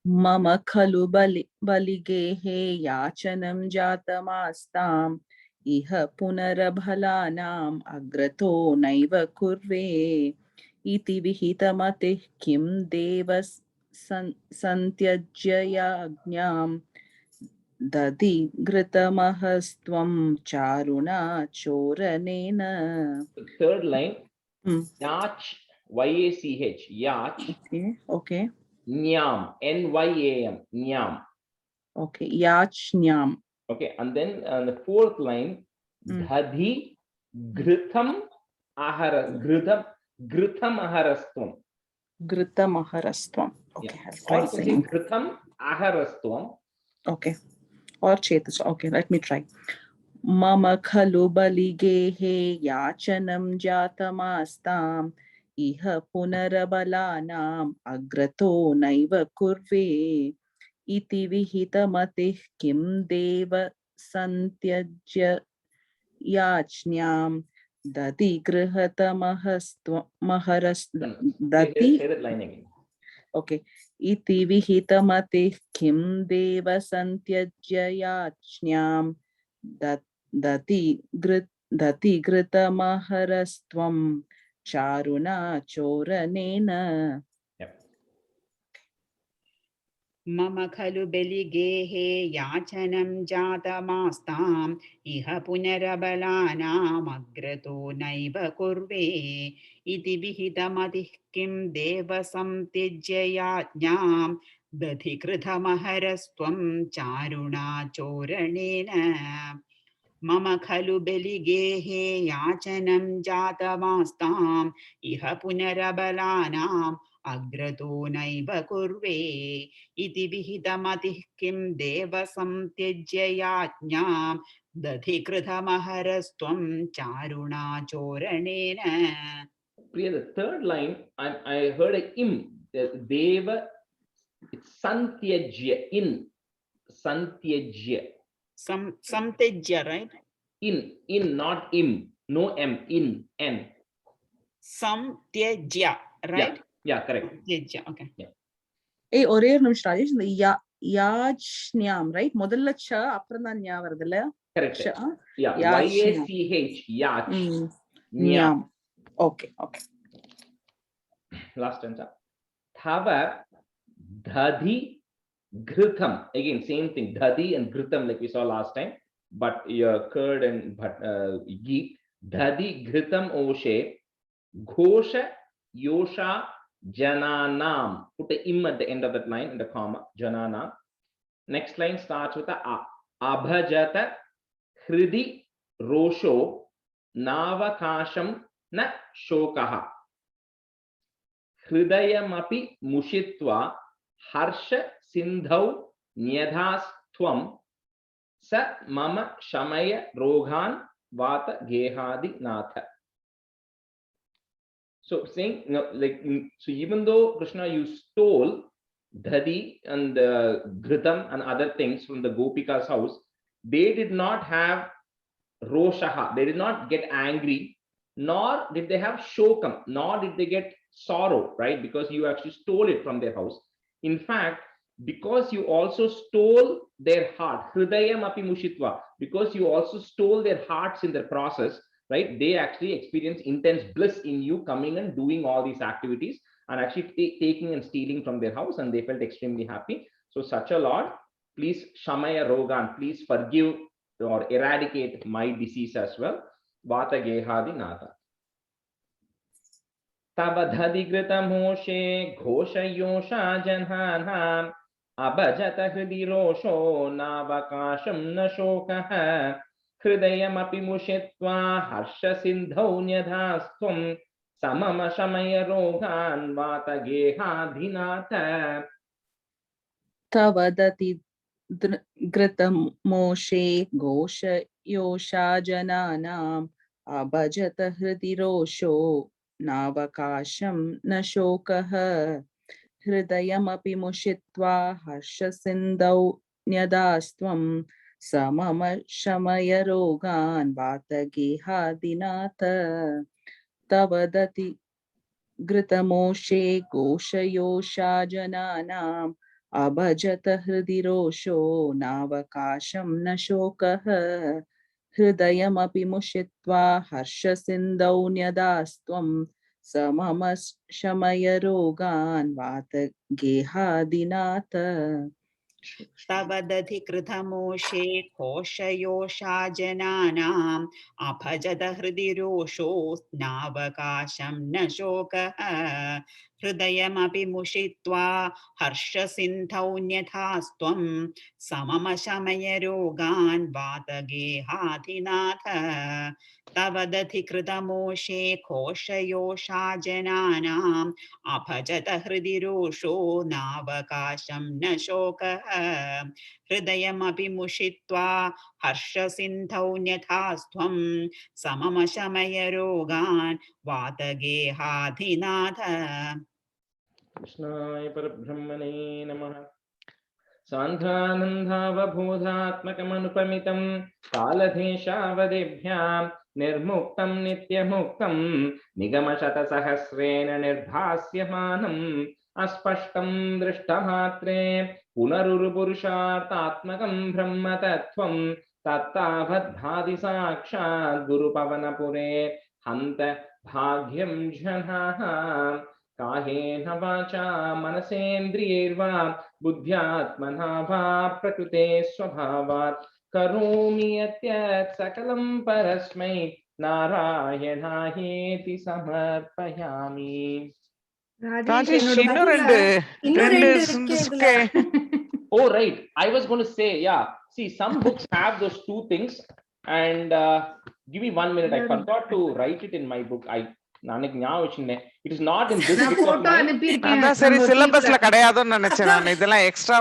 Mama khalu baligehe yachanam jatamastam iha punarabhalanam agrato naiva kurve iti vihitamate kim devas santyajya yajñam dadi ghritamahastvam charuna choranena. The third line, yach, Y-A-C-H, yach, Okay. nyam, N-Y-A-M, nyam. Okay, yachnyam. Okay, and then the fourth line, dhadi ghritam aharastvam. Ghritamaharastvam. Okay, Yeah. I'll Or try you can say saying. ghritam aharastvam. Okay. Or Chetas. Okay, let me try. Mama khalu baligehe yachanam jatamastam iha punarabalanam agrato naiva kurve iti vihitamate kim deva santyajya yachnyam dati grihatamahastvam dati. Say that line again. Okay. Iti vihitamate kim deva santyajya yachnyam dati gritamaharastvam charuna choranena. Mama khalu beligehe yachanam jatamastam iha punarabalanam agrato naiva kurve iti vihitamati kim deva samtijya yajñam dati kritamaharastvam charuna choranena. Mama khalu beligehe yachanam jatamastam iha punarabalanam agrato naiva kurve iti vihitamati kim deva samtyajya yajñam dati kritamaharastvam charuna choranena. Priya, the third line, I heard a im, deva, it's santyajya, in, santyajya. Samtyajya, right? In, not im, no m, in, n. Samtyajya, right? Yeah, correct. Samtyajya, okay. Hey, ஒரே ஒரு நிமிஷம் ராஜேஷ், இந்த யாஜ்ஞாம், right? முதல்ல ச அப்புறம் தான் ஞா வருதுல்ல. Correct. ஷ, Yeah. Yachnyam. YACH. Yach. Nya. ஞாம். Okay. Last stanza. Thava dhadi ghritam. Again, same thing. Dhadi and ghritam like we saw last time. But your curd and ghee. Dhadi ghritam oshe. Ghosha yosha jananam. Put the im at the end of that line in the comma. Jananam. Next line starts with a abhajata hridi rosho navakasham na shokaha. Hridayamapi mushitva harsha sindhau nyadhastvam sa mama shamaya rogan vata gehadi natha. So saying, so even though Krishna, you stole dhadi and ghritam and other things from the Gopika's house, they did not have roshaha, they did not get angry, nor did they have shokam, nor did they get sorrow, right? Because you actually stole it from their house. In fact, because you also stole their heart, hridayam api mushitva, because you also stole their hearts in the process, right? They actually experience intense bliss in you coming and doing all these activities and actually taking and stealing from their house, and they felt extremely happy. So such a Lord, please shamaya rogan, please forgive or eradicate my disease as well. Vata gehadi nata. Tabadhadi grita moshe ghosha yosha janhanam abhajata hridi rosho navakasham na shokaha hridayamapi mushitva harsha sindhau nyadhastvam samama shamaya rogan vata gehadhinata. Tavadati घृतं मोषे घोष योषा जनानाम् अभजत हृदि रोषो नावकाशं न शोकः हृदयमपि मुषित्वा हर्षसिन्धौ न्यदास्त्वं समम शमय रोगान् वातगेहादिनाथ. तवदति घृतमोषे घोषयोषा जनानाम् अभजत हृदि रोषो नावकाशं न शोकः हृदयमपि मुषित्वा हर्षसिन्धौ न्यदास्त्वं समम शमय रोगान् वातगेहादिनाथ. तवदधि कृतमोषे घोषयोषा जनानाम् अभजत हृदि रोषो नावकाशं न शोकः हृदयमपि मुषित्वा हर्षसिन्धौ न्यथास्त्वं सममशमय रोगान् वातगेहाधिनाथ. तवदधि कृतमोषे घोषयोषा जनानाम् अभजत हृदि रोषो नावकाशं न शोकः हृदयमपि मुषित्वा हर्षसिन्धौ न्यथास्त्वं सममशमय रोगान् वातगेहाधिनाथ. कृष्णाय परब्रह्मणे नमः. सान्ध्रानन्दावबोधात्मकमनुपमितं कालदेशावदेभ्यां निर्मुक्तं नित्यमुक्तं निगमशतसहस्रेण निर्भास्यमानम् अस्पष्टं दृष्टमात्रे पुनरुरुपुरुषार्थात्मकं ब्रह्मतत्त्वं तत्तावद्भाति साक्षात् गुरुपवनपुरे हन्त भाग्यं जनाः. कायेन वाचा मनसेन्द्रियैर्वा बुद्ध्यात्मना वा प्रकृते स्वभावात् करोमि यत् सकलं परस्मै नारायणायेति समर्पयामि. ராஜேஷ் இன்னும் ரெண்டு இருக்கு. Oh right, I was going to say, yeah, see, some books have those two things, and give me 1 minute, I forgot to write it in my book. It is not in this book of mine. அதான் சரி, சிலபஸ்ல கிடையாதுன்னு நினைச்சேன் நான். இதெல்லாம் extra.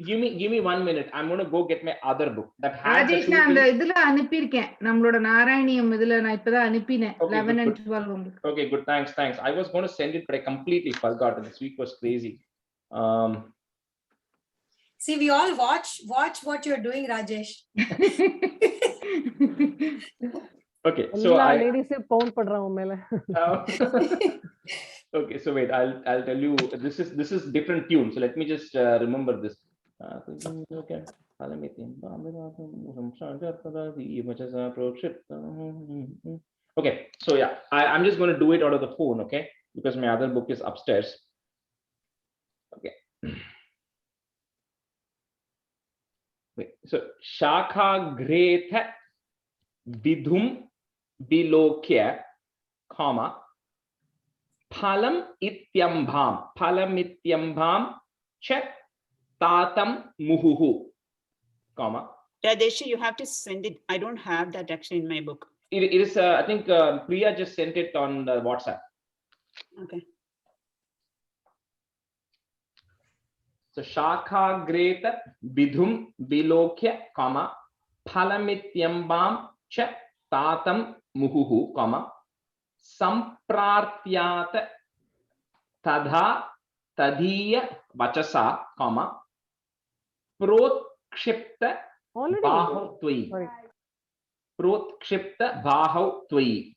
Give me 1 minute. I'm going to go get my other book that has Rajesh, நான் அந்த இதுல அனுப்பியிருக்கேன், நம்மளோட நாராயணியம் இதுல நான் இப்பதான் அனுப்பினேன். 11 and 12 உங்களுக்கு. Okay, good, thanks. I was going to send it, but I completely forgot. This week was crazy. See, we all watch what you're doing, Rajesh. Okay, so ladies pound padra un mele. Okay, so wait, I'll tell you. This is different tune. So let me just remember this. Okay. Okay, so yeah, I'm just going to do it out of the phone, okay? Because my other book is upstairs. Okay. Wait, so Shakha Gretha Vidhum Bilokya, comma, Phalam ityambham cha tatam muhuhu, comma. Rajesh, you have to send it. I don't have that actually in my book. It is, I think Priya just sent it on WhatsApp. Okay. So Shakha Greta Vidhum Bilokya, comma, Phalamityambam cha tatam muhuhu, comma, Samprartyat tadha tadiya vachasa, comma, Protkshipta Already. bahav tvai. Sorry. Protkshipta bahav tvai.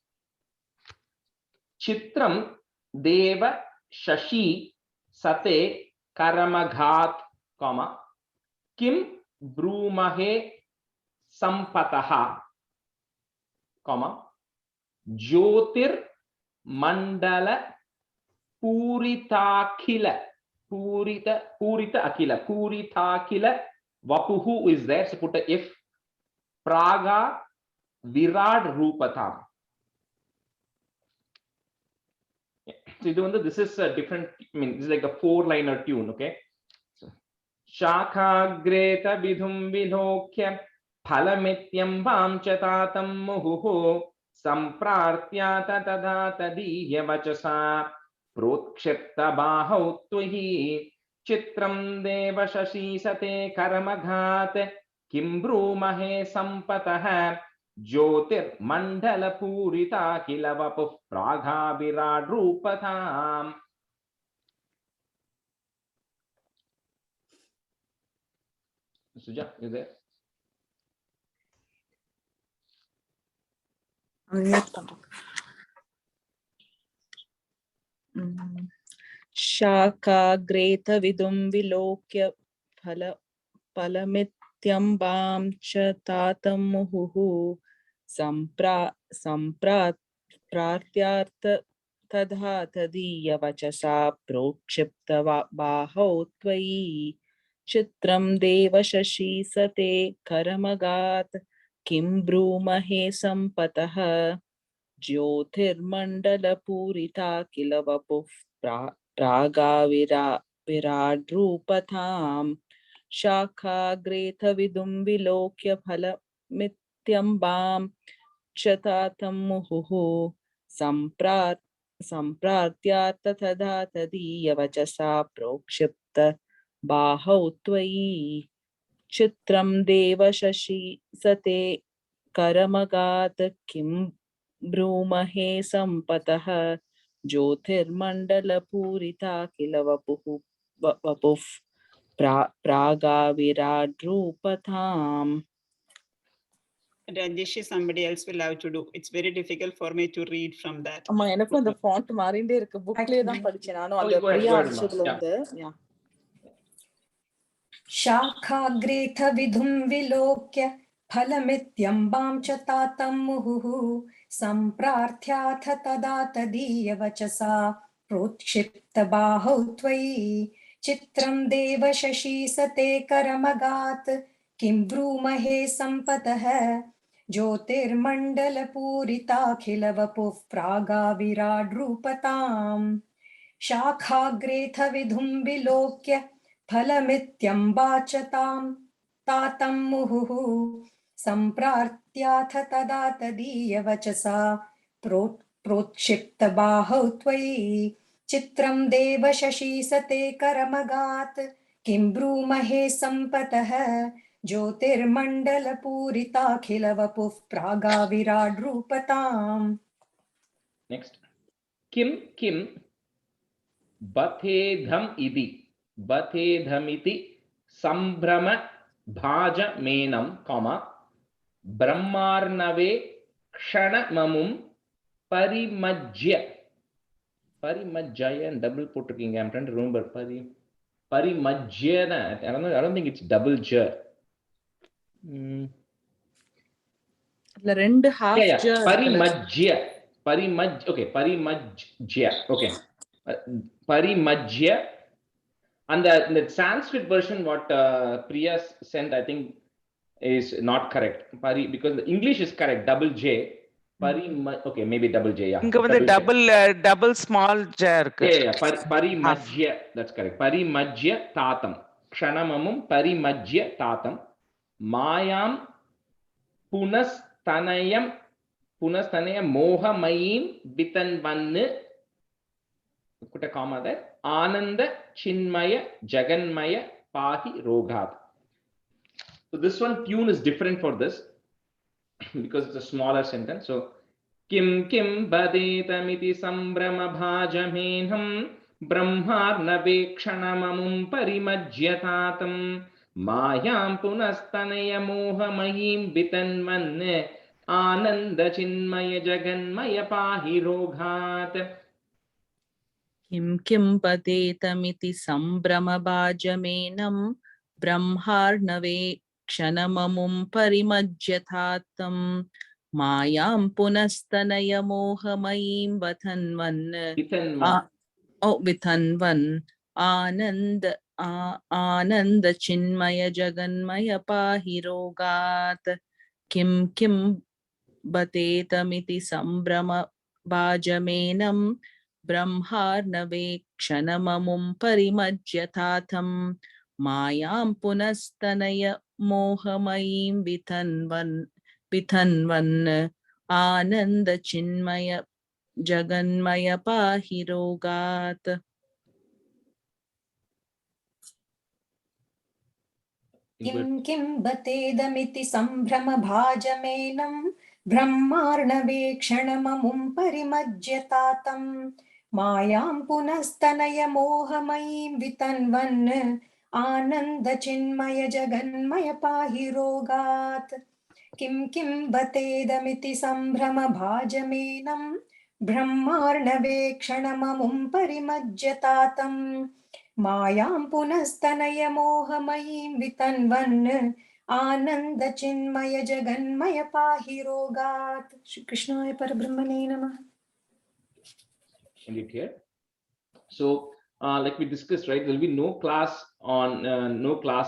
Chitram deva shashi sate karamaghat, comma, kim brumahe sampataha, comma, jyotir mandala puritakhila, puritakhila vapuhu is there, so put a if. Praga virad rupatam. So this is a different, I mean, this is like a 4-liner tune, okay? So, Shakha Greta Vidhum Vilokya Phalamityambam Chatatam Muhuhu Samprartyata Tadha Tadiya Vachasa Protkshipta Bahau Tvahi Chitram Deva Shashi Sate Karamaghat Kimbru Mahe Sampataha Jyotir Mandala Purita Kilavapu Pragha Virad Rupatham. Suja, is there? Shaka Greta Vidum Vilokya Palamityambam cha tatam muhuhu Sampratyartha tadha tadiya vachasa prokshipta bahau tvai chitram deva shashi sate karamagat kim brumahe sampataha ज्योतिर्मंडल पूरिता किल वपुः प्रागा विराड रूपथाम शाखाग्रेथ विदुम विलोक्य फलमित्यम्बाम चतातं मुहुः सम्प्रार्त्यात् तथा तदीय वचसा प्रोक्षिप्त बाहौ त्वयि चित्रं देव शशि सते करमगात् किं ब्रूमहे संपतः ज्योतिर्मंडलपूरिता किल वपुः प्रागा विराड रूपथाम. Rajesh, somebody else will have to do. It's very difficult for me to read from that. அம்மா எனக்கும் அந்த ஃபாண்ட் மாறிண்டே இருக்கு. புக்லயே தான் படிச்சேன் நானும் அந்த பிரியா அடிச்சதுல இருந்து. शाखाग्रेथ विधुं विलोक्य फलमित्यम्बां च तातं मुहुः सम्प्रार्थ्याथ तदा तदीय वचसा प्रोत्क्षिप्तबाहौ त्वयि चित्रं देव शशि सते करमगात् किं ब्रूमहे सम्पतः ज्योतिर्मण्डलपूरिताखिलवपुः प्रागा विराड रूपताम्. शाखाग्रेथ विधुं विलोक्य फलमित्यम्बा च तातं मुहुः सम्प्रार्त्याथ तदा तदीय वचसा प्रोत्क्षिप्तबाहौ त्वयि चित्रं देव शशि सते करमगात् किं ब्रूमहे सम्पतः ज्योतिर्मण्डलपूरिताखिलवपुः प्रागा विराड रूपताम्. Next. Kim Bathedham idi. Bathedhamiti Sambhrama Bhaja Menam, comma, Brahmarnave Kshanamamum Parimajya Parimajjaya and double போட்டிருக்கீங்க. I'm trying to remember. Parimajjana. I don't think it's double j. இல்ல ரெண்டு half Yeah. j Parimajjya. Okay. Parimajjya. Okay. Parimajjya. And the Sanskrit version what Priya sent, I think, is not correct. Because the English is correct, double J. Okay, maybe double J. Yeah. இங்க வந்து double small j இருக்கு. Yeah. Parimajjya. That's correct. Parimajjya tatam. Kshanamamum parimajjya tatam. Mayam punastanayam mohamayim vitanvannu. Put a comma there. Ananda chinmaya jaganmaya pahi rogat. So this one tune is different for this because it's a smaller sentence. So kim badetamiti sambrama bhajamenham brahmarnavekshanamamum parimajyatatam mayam punastanaya mohamayim vitanvanne ananda chinmaya jaganmaya pahi rogat. किं पतेतमिति सम्भ्रमभाजमेनं ब्रह्मार्णवे क्षणममुं परिमज्यथातं मायां पुनस्तनयमोहमयीं वितन्वन् आनन्दचिन्मय जगन्मय पाहि रोगात् किं बतेतमिति सम्भ्रमभाजमेनं ब्रह्मार्णवे क्षणममुं परिमज्यथातं मायां पुनस्तनय मोहमयीं वितन्वन् आनन्दचिन्मय जगन्मय पाहि रोगात्. किं बतेदमिति सम्भ्रमभाजमेनं ब्रह्मार्णवेक्षणममुं परिमज्यतातं मायां पुनस्तनय मोहमयीं वितन्वन् आनन्दचिन्मय जगन्मय पाहि रोगात्. किं बतेदमिति सम्भ्रमभाजमेनं ब्रह्मार्णवेक्षणममुं परिमज्यतातं मायां पुनस्तनय मोहमयीं वितन्वन् आनन्दचिन्मय जगन्मय पाहि रोगात्. श्री कृष्णाय परब्रह्मणे नमः. End it here. So like we discussed, right, there will be no class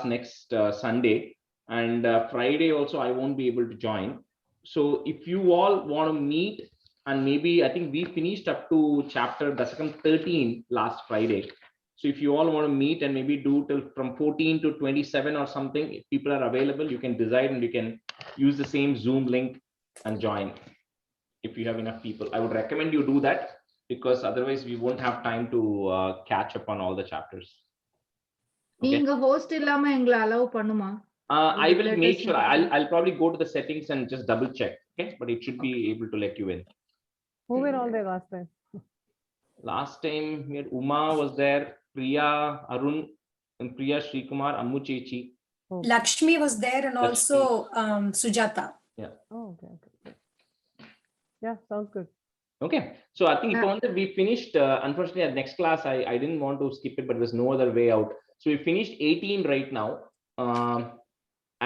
next Sunday, and Friday also I won't be able to join. So if you all want to meet, and maybe I think we finished up to chapter Dasakam 13 last Friday. So if you all want to meet and maybe do till from 14 to 27 or something, if people are available, you can decide and you can use the same Zoom link and join if you have enough people. I would recommend you do that, because otherwise we won't have time to catch up on all the chapters. Okay? நீங்க host இல்லாம எங்களை allow பண்ணுமா? I will make sure. I'll probably go to the settings and just double check. Okay, but it should be able to let you in. Who were all there last time? Last time we had Uma was there, Priya, Arun, and Priya, Srikumar, Ammu Chechi. Oh. Lakshmi was there, and also Sujata. Yeah. Oh, okay. Yeah, sounds good. Okay, so I think we finished. Unfortunately, at next class, I didn't want to skip it, but there's no other way out. So we finished 18 right now,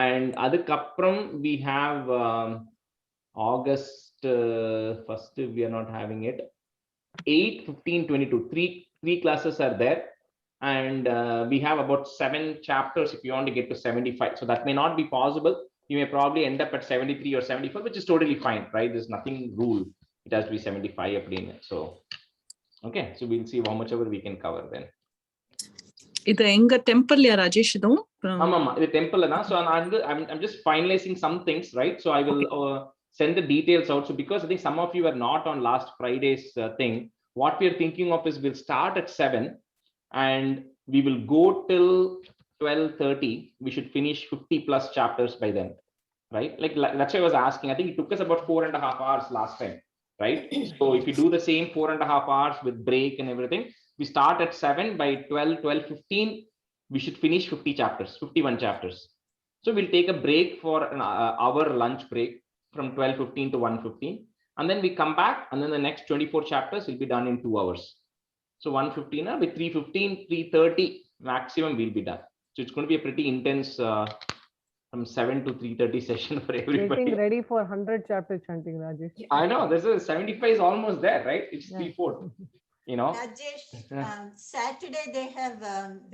and adukapram we have August 1st. We are not having it. 8, 15, 22. Three classes are there, and we have about 7 chapters if you want to get to 75. So that may not be possible. You may probably end up at 73 or 74, which is totally fine, right? There's nothing rule. It has to be 75 up in it. So okay, so we'll see how much ever we can cover then. இது எங்க டெம்பிள்யா ராஜேஷ் இதுவும்? ஆமா இது டெம்பிள்ல தான். So I'm just finalizing some things, right? So I will send the details out. So because I think some of you were not on last Friday's thing, what we are thinking of is we'll start at 7 and we will go till 12:30. We should finish 50 plus chapters by then, right? Like that's why I was asking. I think it took us about 4.5 hours last time, right? So if you do the same 4.5 hours with break and everything, we start at 7. By 12:15 we should finish 51 chapters. So we'll take a break for an hour lunch break from 12:15 to 1:15, and then we come back, and then the next 24 chapters will be done in 2 hours. So 1:15, by 3:15, 3:30 maximum we'll be done. So it's going to be a pretty intense from 7 to 3:30 session for everybody. Getting ready for 100 chapter chanting, Rajesh. I know, there's a 75 is almost there, right? It's Yeah. 3/4, you know. Rajesh, Saturday they have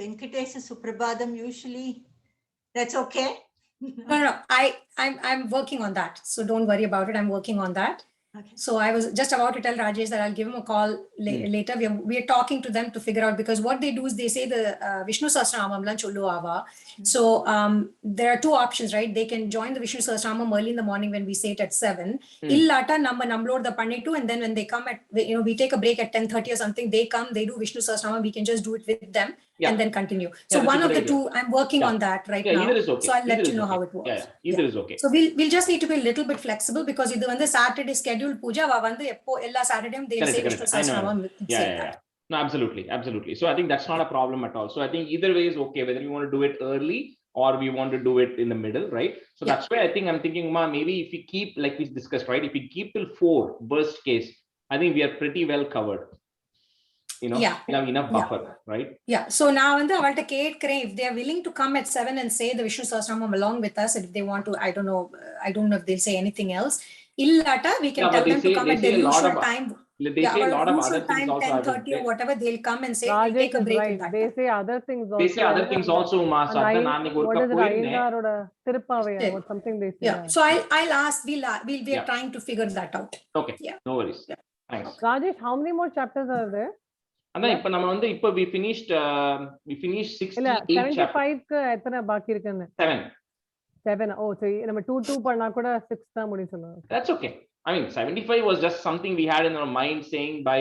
Venkatesa Suprabhadam usually. That's okay? No, I'm working on that. So don't worry about it. I'm working on that. Okay. So I was just about to tell Rajesh that I'll give him a call later. We are talking to them to figure out, because what they do is they say the Vishnu Sahasranamam Cholluava. So there are two options, right? They can join the Vishnu Sahasranamam early in the morning when we say it at 7. Illata namload the pannitu, and then when they come at, we take a break at 10:30 or something. They come, they do Vishnu Sahasranamam. We can just do it with them and then continue. So that's a one of good the idea. two, I'm working on that right now. Either is okay. So I'll let Either you is know how okay. it works. Either is okay. So we'll just need to be a little bit flexible, because இது வந்து Saturday scheduled puja va vandu eppo ella Saturday they'll say Vishnu Sahasranamam. Yeah. No, absolutely. So I think that's not a problem at all. So I think either way is okay, whether you want to do it early or we want to do it in the middle, right? So that's why I'm thinking, Ma, maybe if we keep, like we discussed, right? If we keep till 4, worst case, I think we are pretty well covered. We have enough buffer, right? Yeah. So now when avalta ketkreen, if they are willing to come at 7 and say the Vishnu Sahasranamam along with us, if they want to, I don't know if they'll say anything else. Illata, we can tell them to come at their usual time. They say a lot of other things time, also. 10:30 or whatever, they'll come and say, we'll Rajesh take a is break. right. They say other things also. They say other things also, Ma. So And நான் ஒரு what is it? போயிருந்தேன். Ayengaroda Tirupavai or something they say. Yeah. So I'll ask, we are trying to figure that out. Okay. Yeah. No worries. Thanks. Rajesh, how many more chapters are there? அதான் இப்ப நம்ம வந்து இப்ப we finished 68 chapters. 75 க்கு எத்தனை பாக்கி இருக்குன்னு? 7. Oh, so நம்ம 2 பண்ணா கூட 6 தான் முடியும் சொல்லுங்க. That's okay. I mean, 75 was just something we had in our mind, saying by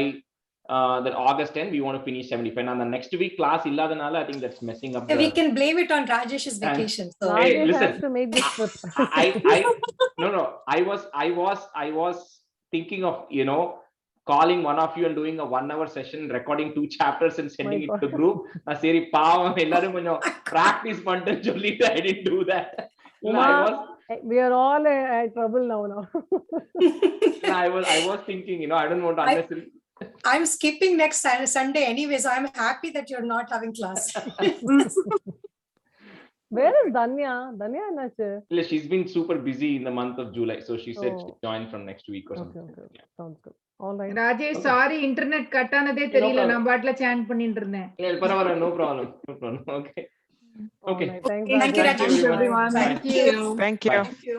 that August 10 we want to finish 75. And the next week class illadanaala, I think that's messing up. We can blame it on Rajesh's vacation. So Rajesh listen, has to make this trip. I was thinking of, calling one of you and doing a 1 hour session, recording 2 chapters and sending it to the group. நான் சரி பாவம் எல்லாரும் கொஞ்சம் practice பண்ணிட்டு சொல்லிட்டு I didn't do that. We are all in trouble now. I was thinking, I don't want to unnecessarily. I'm skipping next Sunday anyway, so I'm happy that you're not having class. Where is Danya? Danya enachu? She's been super busy in the month of July, so she said she'll join from next week or something. Okay. Sounds good. All right. Rajesh sorry internet cut ஆனதே தெரியல, நான் பாட்ல சாண்ட் பண்ணிட்டு இருந்தேன். பரவாயில்லை, no problem. Okay. All right. Thanks, Thank you, Rajesh. Rajesh. everyone. Thank you. Thank you. Thank you.